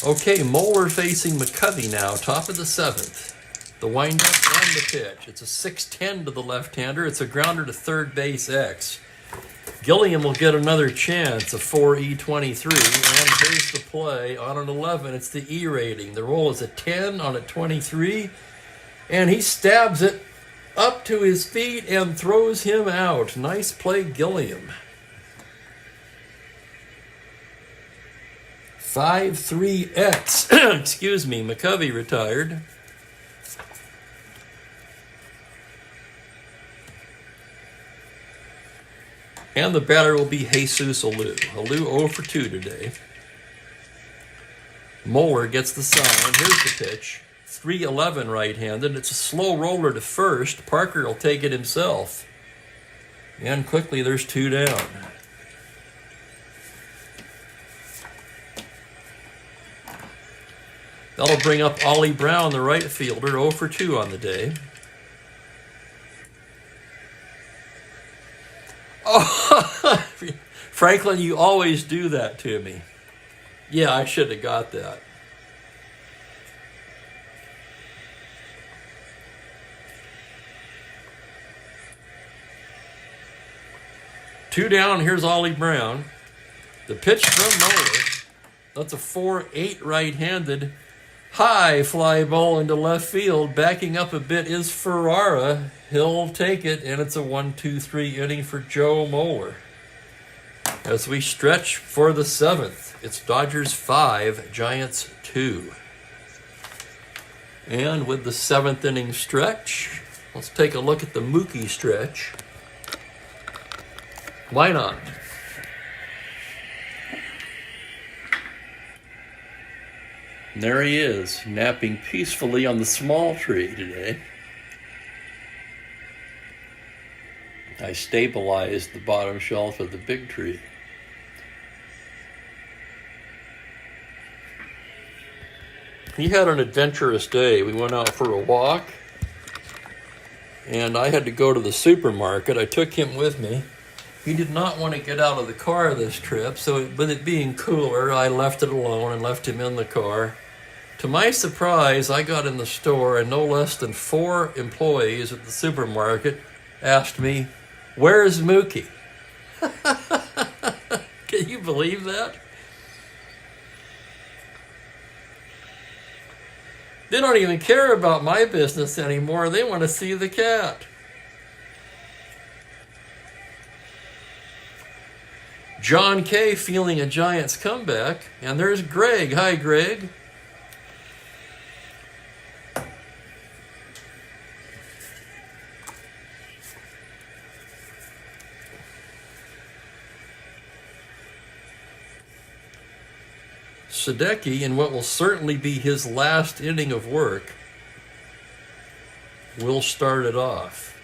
Okay, Moeller facing McCovey now, top of the 7th. The windup and the pitch. It's a 6-10 to the left-hander. It's a grounder to third base X. Gilliam will get another chance, a 4E23. And here's the play on an 11. It's the E rating. The roll is a 10 on a 23. And he stabs it up to his feet and throws him out. Nice play, Gilliam. 5-3X. Excuse me, McCovey retired. And the batter will be Jesus Alou. Alou 0 for 2 today. Moeller gets the sign. Here's the pitch. 3-11 right-handed. It's a slow roller to first. Parker will take it himself. And quickly there's 2 down. That'll bring up Ollie Brown, the right fielder, 0 for 2 on the day. Oh, Franklin, you always do that to me. Yeah, I should have got that. Two down, here's Ollie Brown. The pitch from Moeller. That's a 4-8 right-handed. High fly ball into left field. Backing up a bit is Ferrara. He'll take it, and it's a 1-2-3 inning for Joe Moeller. As we stretch for the 7th, it's Dodgers 5, Giants 2. And with the 7th inning stretch, let's take a look at the Mookie stretch. Why not? And there he is, napping peacefully on the small tree today. I stabilized the bottom shelf of the big tree. He had an adventurous day. We went out for a walk, and I had to go to the supermarket. I took him with me. He did not want to get out of the car this trip, so with it being cooler, I left it alone and left him in the car. To my surprise, I got in the store, and no less than 4 employees at the supermarket asked me, "Where's Mookie?" Can you believe that? They don't even care about my business anymore. They want to see the cat. John K. feeling a Giants comeback. And there's Greg. Hi, Greg. Sadecki, in what will certainly be his last inning of work, will start it off.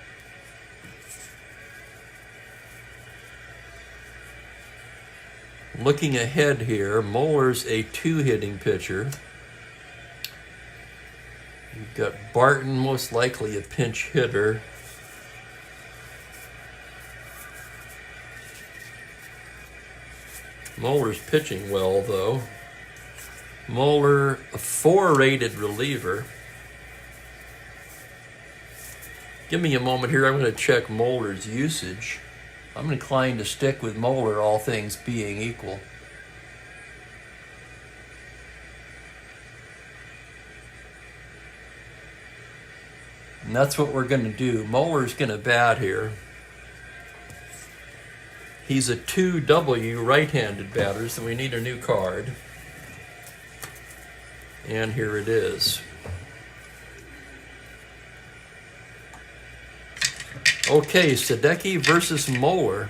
Looking ahead here, Moeller's a 2-hitting pitcher. You've got Barton, most likely a pinch hitter. Moeller's pitching well, though. Moeller, a 4-rated reliever. Give me a moment here. I'm going to check Moeller's usage. I'm inclined to stick with Moeller, all things being equal. And that's what we're going to do. Moeller's going to bat here. He's a 2W right-handed batter, so we need a new card. And here it is. Okay, Sadecki versus Moeller.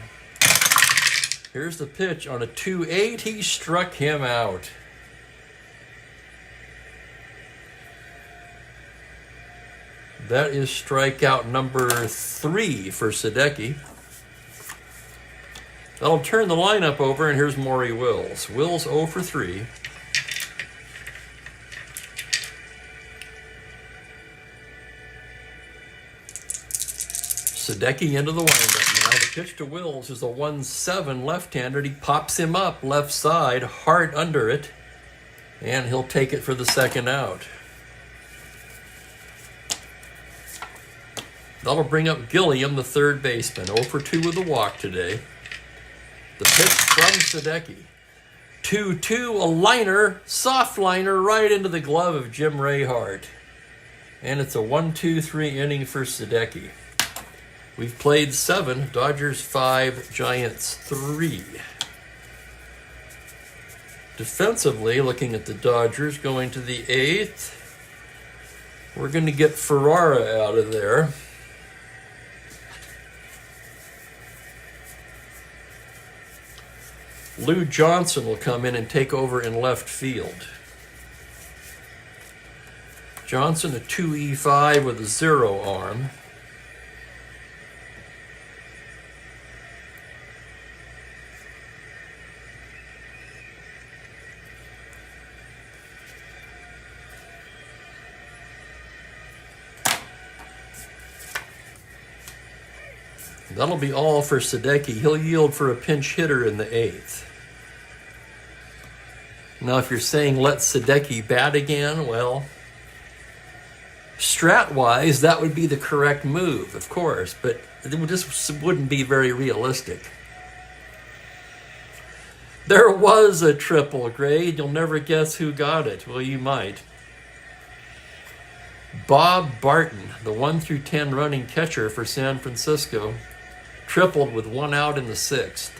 Here's the pitch on a 2-8. He struck him out. That is strikeout number 3 for Sadecki. That'll turn the lineup over, and here's Maury Wills. Wills 0 for 3. Sadecki into the windup now. The pitch to Wills is a 1-7 left-hander. He pops him up left side, hard under it, and he'll take it for the second out. That'll bring up Gilliam, the third baseman. 0 for 2 with a walk today. The pitch from Sadecki. 2-2, a liner, soft liner, right into the glove of Jim Rayhart. And it's a 1-2-3 inning for Sadecki. We've played 7, Dodgers 5, Giants 3. Defensively, looking at the Dodgers going to the 8th, we're going to get Ferrara out of there. Lou Johnson will come in and take over in left field. Johnson, a 2E5 with a 0 arm. That'll be all for Sadecki. He'll yield for a pinch hitter in the 8th. Now, if you're saying let Sadecki bat again, well, strat-wise, that would be the correct move, of course, but it just wouldn't be very realistic. There was a triple grade. You'll never guess who got it. Well, you might. Bob Barton, the 1-10 running catcher for San Francisco, tripled with 1 out in the 6th.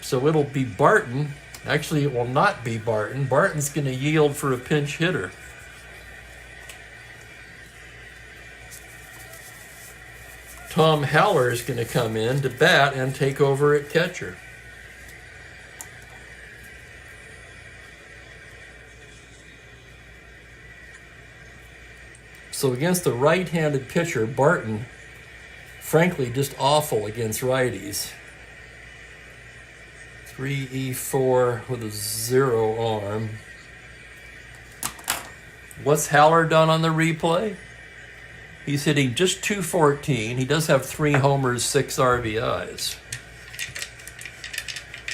So it'll be Barton. Actually, it will not be Barton. Barton's going to yield for a pinch hitter. Tom Haller is going to come in to bat and take over at catcher. So against the right-handed pitcher, Barton, frankly, just awful against righties. 3E4 with a 0 arm. What's Haller done on the replay? He's hitting just .214. He does have 3 homers, 6 RBIs.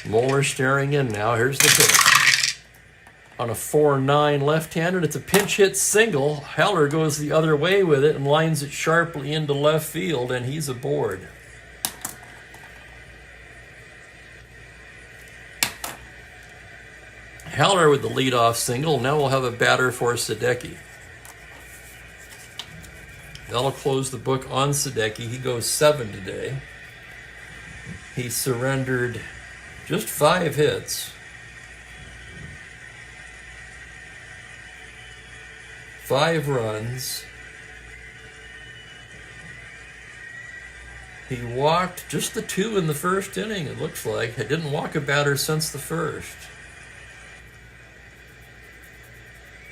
Moeller staring in now. Here's the pitch. On a 4-9 left-hander, it's a pinch hit single. Haller goes the other way with it and lines it sharply into left field, and he's aboard. Haller with the leadoff single. Now we'll have a batter for Sadecki. That'll close the book on Sadecki. He goes 7 today. He surrendered just 5 hits. 5 runs. He walked just the 2 in the first inning, it looks like. He didn't walk a batter since the first.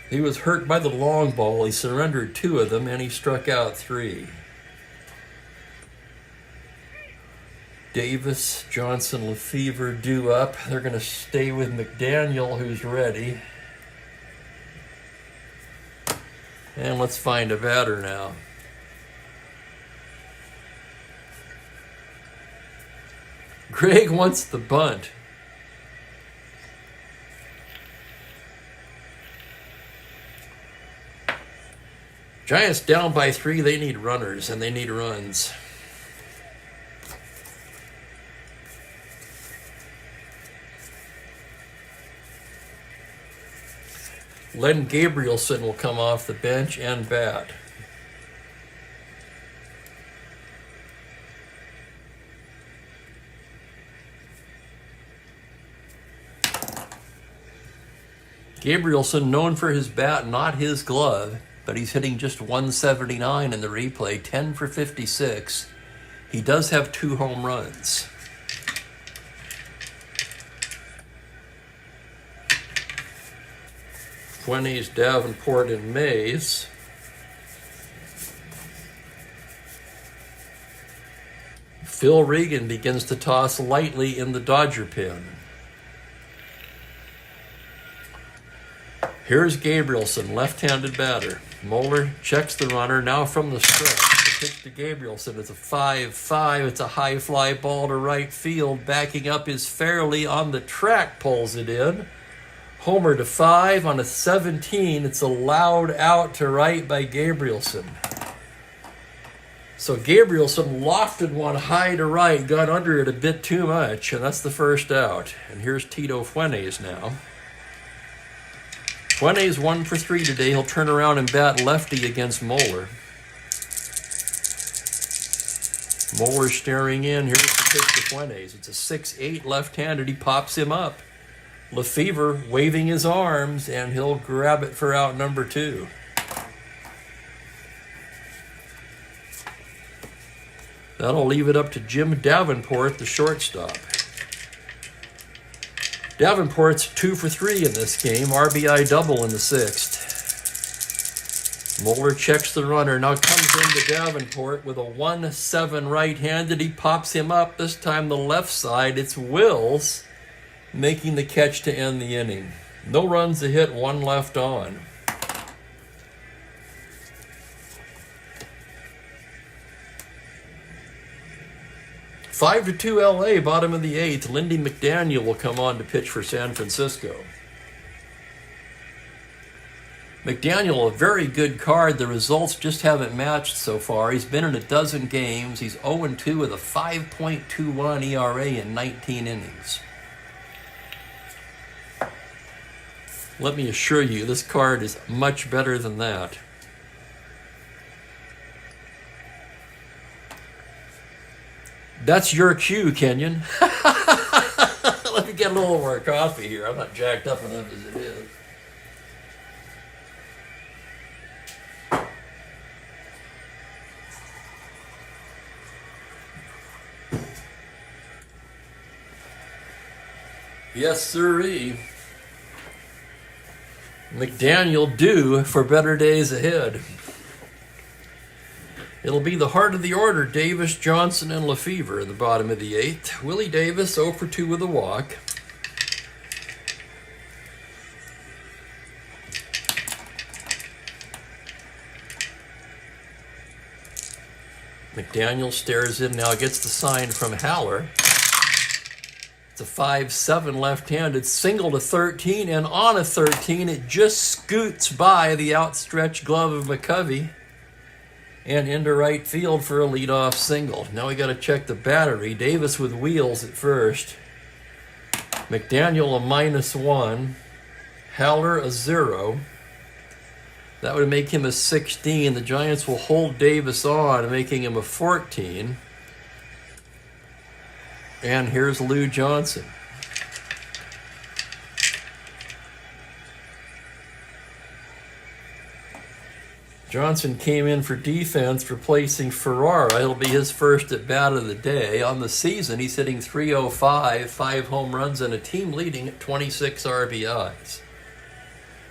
He was hurt by the long ball. He surrendered 2 of them, and he struck out 3. Davis, Johnson, Lefevre due up. They're going to stay with McDaniel, who's ready. And let's find a batter now. Greg wants the bunt. Giants down by 3. They need runners, and they need runs. Len Gabrielson will come off the bench and bat. Gabrielson, known for his bat, not his glove, but he's hitting just 179 in the replay, 10 for 56. He does have 2 home runs. Fuentes, Davenport, and Mays. Phil Regan begins to toss lightly in the Dodger pen. Here's Gabrielson, left-handed batter. Moeller checks the runner, now from the stretch. The pitch to Gabrielson, it's a 5-5. It's a high fly ball to right field. Backing up is Fairley on the track, pulls it in. Homer to 5 on a 17. It's a loud out to right by Gabrielson. So Gabrielson lofted one high to right, got under it a bit too much, and that's the first out. And here's Tito Fuentes now. Fuentes 1 for 3 today. He'll turn around and bat lefty against Moeller. Moeller staring in. Here's the pitch to Fuentes. It's a 6-8 left-handed. He pops him up. Lefevre waving his arms, and he'll grab it for out number 2. That'll leave it up to Jim Davenport, the shortstop. Davenport's 2 for 3 in this game. RBI double in the 6th. Moeller checks the runner. Now comes into Davenport with a 1-7 right-handed. He pops him up. This time the left side. It's Wills making the catch to end the inning. No runs a hit, 1 left on. Five to 2 LA, bottom of the 8th. Lindy McDaniel will come on to pitch for San Francisco. McDaniel, a very good card. The results just haven't matched so far. He's been in a dozen games. He's 0-2 with a 5.21 ERA in 19 innings. Let me assure you, this card is much better than that. That's your cue, Kenyon. Let me get a little more coffee here. I'm not jacked up enough as it is. Yes, sirree. McDaniel due for better days ahead. It'll be the heart of the order, Davis, Johnson, and Lefevre at the bottom of the 8th. Willie Davis, 0 for 2 with a walk. McDaniel stares in now, gets the sign from Haller. It's a 5-7 left-handed single to 13, and on a 13, it just scoots by the outstretched glove of McCovey and into right field for a leadoff single. Now we got to check the battery. Davis with wheels at first. McDaniel a -1. Haller a 0. That would make him a 16. The Giants will hold Davis on, making him a 14. And here's Lou Johnson. Johnson came in for defense, replacing Ferrara. It'll be his first at bat of the day. On the season, he's hitting .305, 5 home runs, and a team leading at 26 RBIs.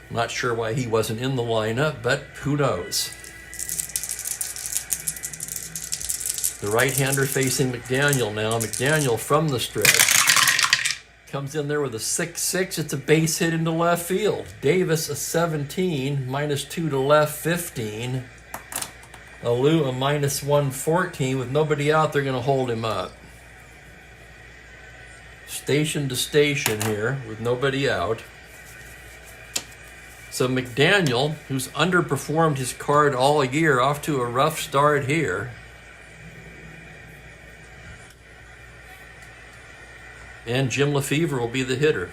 Not sure why he wasn't in the lineup, but who knows. The right-hander facing McDaniel now. McDaniel from the stretch. Comes in there with a 6-6. It's a base hit into left field. Davis a 17, -2 to left, 15. Alou a -114. With nobody out, they're going to hold him up. Station to station here with nobody out. So McDaniel, who's underperformed his card all year, off to a rough start here. And Jim Lefevre will be the hitter.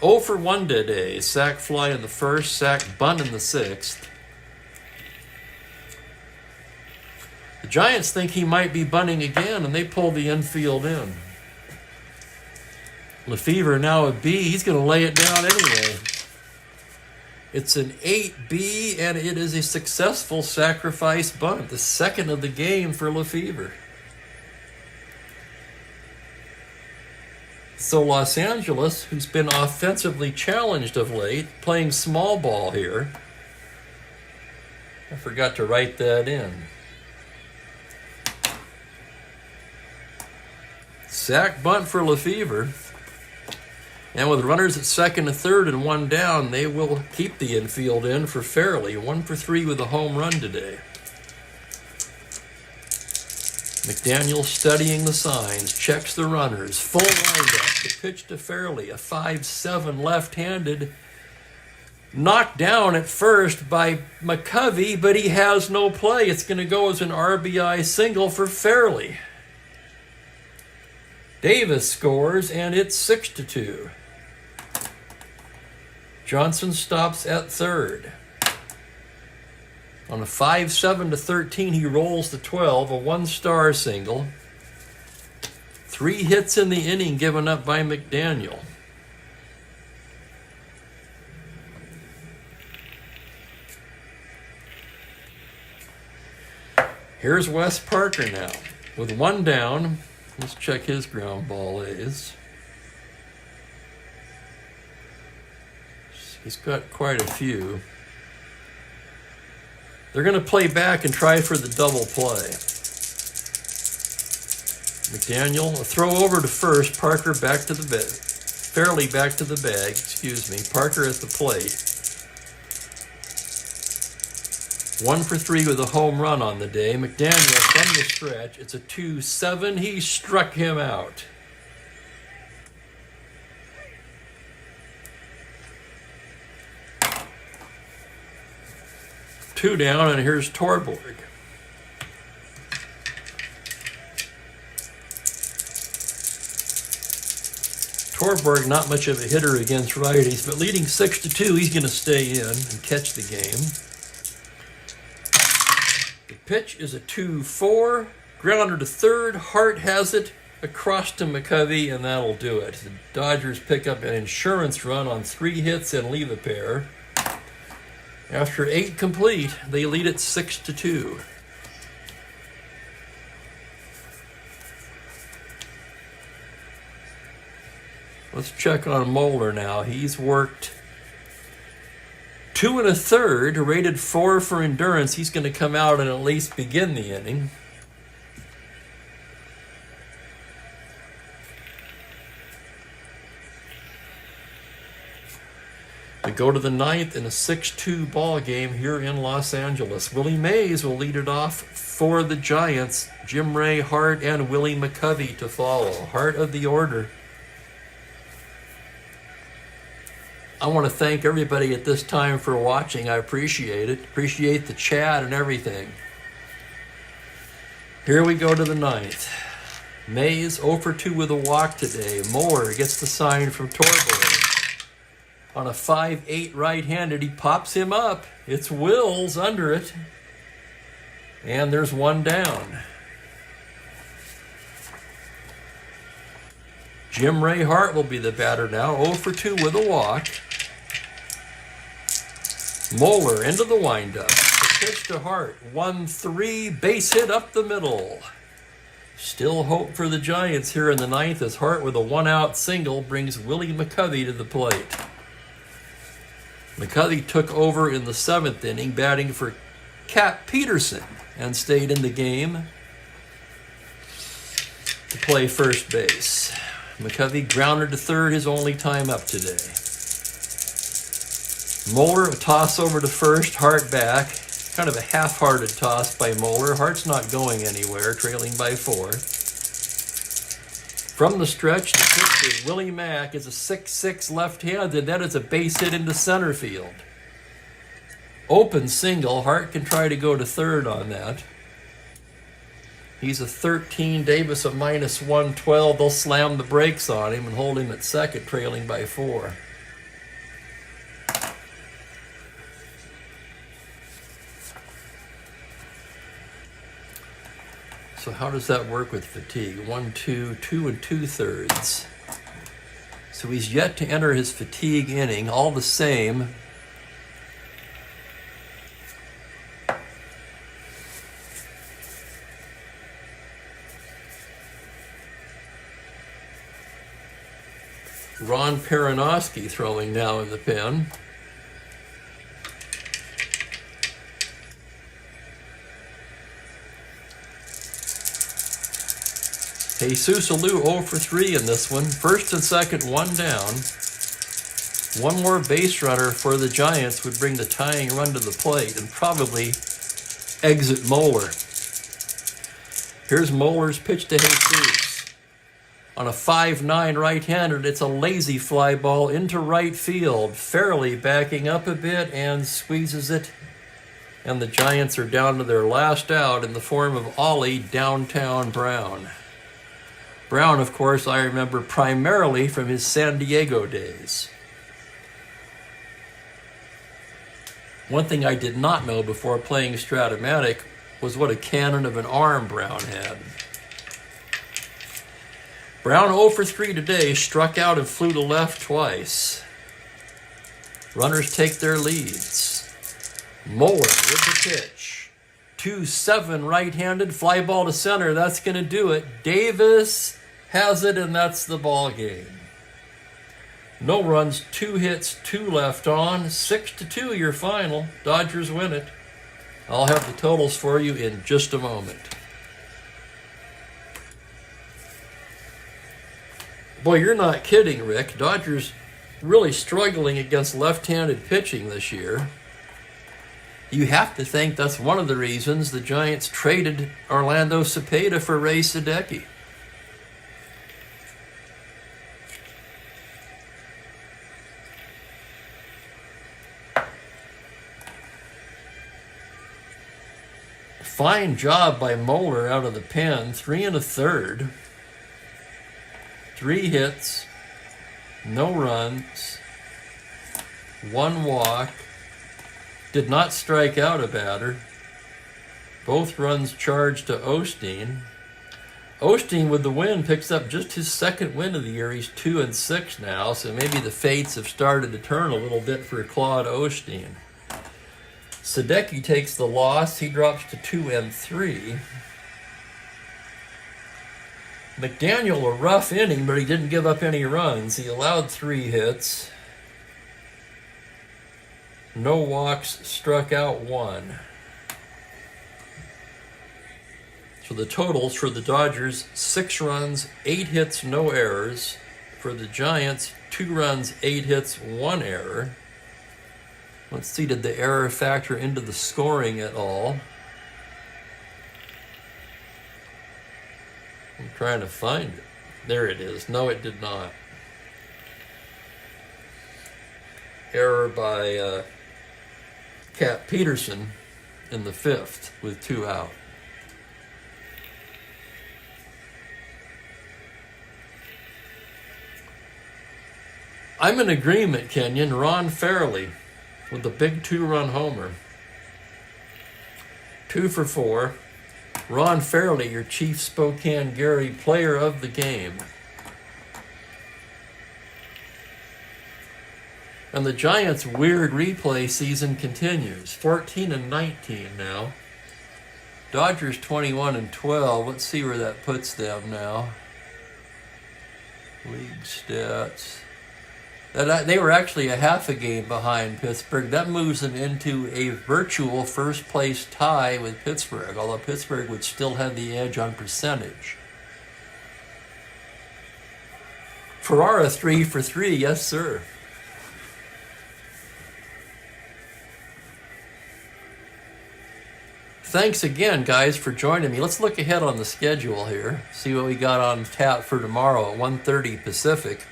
0 for 1 today. Sac fly in the first, sac bunt in the 6th. The Giants think he might be bunting again, and they pull the infield in. Lefevre now a B. He's going to lay it down anyway. It's an 8B, and it is a successful sacrifice bunt, the second of the game for Lefevre. So Los Angeles, who's been offensively challenged of late, playing small ball here. I forgot to write that in. Sack bunt for Lefevre. And with runners at second and third and 1 down, they will keep the infield in for Fairley. 1 for 3 with a home run today. McDaniel studying the signs, checks the runners, full windup, the pitch to Fairley, a 5-7 left-handed. Knocked down at first by McCovey, but he has no play. It's going to go as an RBI single for Fairley. Davis scores, and it's 6-2. Johnson stops at third. On a 5-7-13, he rolls to 12, a one-star single. 3 hits in the inning given up by McDaniel. Here's Wes Parker now. With 1 down, let's check his ground ball A's. He's got quite a few. They're going to play back and try for the double play. McDaniel, a throw over to first. Parker back to the bag. Fairley back to the bag, excuse me. Parker at the plate. 1 for 3 with a home run on the day. McDaniel from the stretch. It's a 2-7. He struck him out. Two down, and here's Torborg. Torborg, not much of a hitter against righties, but leading 6-2, he's going to stay in and catch the game. The pitch is a 2-4, grounder to third. Hart has it across to McCovey, and that'll do it. The Dodgers pick up an insurance run on 3 hits and leave a pair. After 8 complete, they lead it 6-2. Let's check on Moeller now. He's worked 2 1/3, rated 4 for endurance. He's going to come out and at least begin the inning. We go to the 9th in a 6-2 ball game here in Los Angeles. Willie Mays will lead it off for the Giants. Jim Ray, Hart, and Willie McCovey to follow. Heart of the order. I want to thank everybody at this time for watching. I appreciate it. Appreciate the chat and everything. Here we go to the 9th. Mays 0 for 2 with a walk today. Moore gets the sign from Torborg. On a 5-8 right-handed, he pops him up. It's Wills under it. And there's 1 down. Jim Ray Hart will be the batter now. 0 for 2 with a walk. Moeller into the windup. The pitch to Hart. 1-3, base hit up the middle. Still hope for the Giants here in the 9th as Hart with a 1-out single brings Willie McCovey to the plate. McCovey took over in the 7th inning, batting for Cap Peterson, and stayed in the game to play first base. McCovey grounded to third, his only time up today. Moeller, a toss over to first, Hart back. Kind of a half-hearted toss by Moeller. Hart's not going anywhere, trailing by 4. From the stretch, the pitch to Willie Mack is a 6-6 left-handed. That is a base hit into center field. Open single. Hart can try to go to third on that. He's a 13. Davis a -112. They'll slam the brakes on him and hold him at second, trailing by 4. So how does that work with fatigue? 1, 2, 2 2/3. So he's yet to enter his fatigue inning. All the same, Ron Peronowski throwing now in the pen. Jesus Alou 0 for 3 in this one. First and second, 1 down. One more base runner for the Giants would bring the tying run to the plate and probably exit Moeller. Here's Moeller's pitch to Jesus. On a 5-9 right-handed, it's a lazy fly ball into right field. Fairley backing up a bit and squeezes it. And the Giants are down to their last out in the form of Ollie Downtown Brown. Brown, of course, I remember primarily from his San Diego days. One thing I did not know before playing Strat-O-Matic was what a cannon of an arm Brown had. Brown 0 for 3 today, struck out and flew to left twice. Runners take their leads. Moeller with the pitch. 2-7 right-handed, fly ball to center. That's going to do it. Davis has it, and that's the ball game. No runs, 2 hits, 2 left on. 6-2 your final. Dodgers win it. I'll have the totals for you in just a moment. Boy, you're not kidding, Rick. Dodgers really struggling against left-handed pitching this year. You have to think that's one of the reasons the Giants traded Orlando Cepeda for Ray Sadecki. Fine job by Moeller out of the pen. 3 1/3. 3 hits, no runs, 1 walk, did not strike out a batter. Both runs charged to Osteen. Osteen with the win picks up just his 2nd win of the year. He's 2-6 now, so maybe the fates have started to turn a little bit for Claude Osteen. Sadecki takes the loss. He drops to 2-3. McDaniel, a rough inning, but he didn't give up any runs. He allowed 3 hits. No walks, struck out 1. So the totals for the Dodgers, 6 runs, 8 hits, no errors. For the Giants, 2 runs, 8 hits, 1 error. Let's see, did the error factor into the scoring at all? I'm trying to find it. There it is. No, it did not. Error by Cap Peterson in the 5th with 2 out. I'm in agreement, Kenyon. Ron Fairley with the big 2-run homer. 2 for 4. Ron Fairley, your Chief Spokane Gary player of the game. And the Giants' weird replay season continues. 14-19 now. Dodgers 21-12. Let's see where that puts them now. League stats. They were actually a half a game behind Pittsburgh. That moves them into a virtual first-place tie with Pittsburgh, although Pittsburgh would still have the edge on percentage. Ferrara 3 for 3, yes, sir. Thanks again, guys, for joining me. Let's look ahead on the schedule here, see what we got on tap for tomorrow at 1:30 Pacific.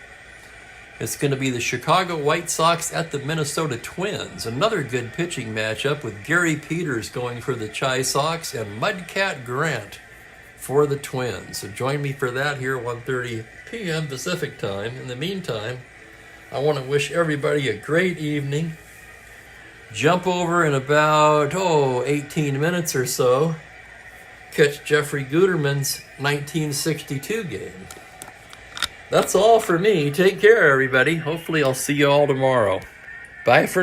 It's going to be the Chicago White Sox at the Minnesota Twins. Another good pitching matchup with Gary Peters going for the Chi Sox and Mudcat Grant for the Twins. So join me for that here at 1:30 p.m. Pacific time. In the meantime, I want to wish everybody a great evening. Jump over in about, 18 minutes or so. Catch Jeffrey Guterman's 1962 game. That's all for me. Take care, everybody. Hopefully I'll see you all tomorrow. Bye for now.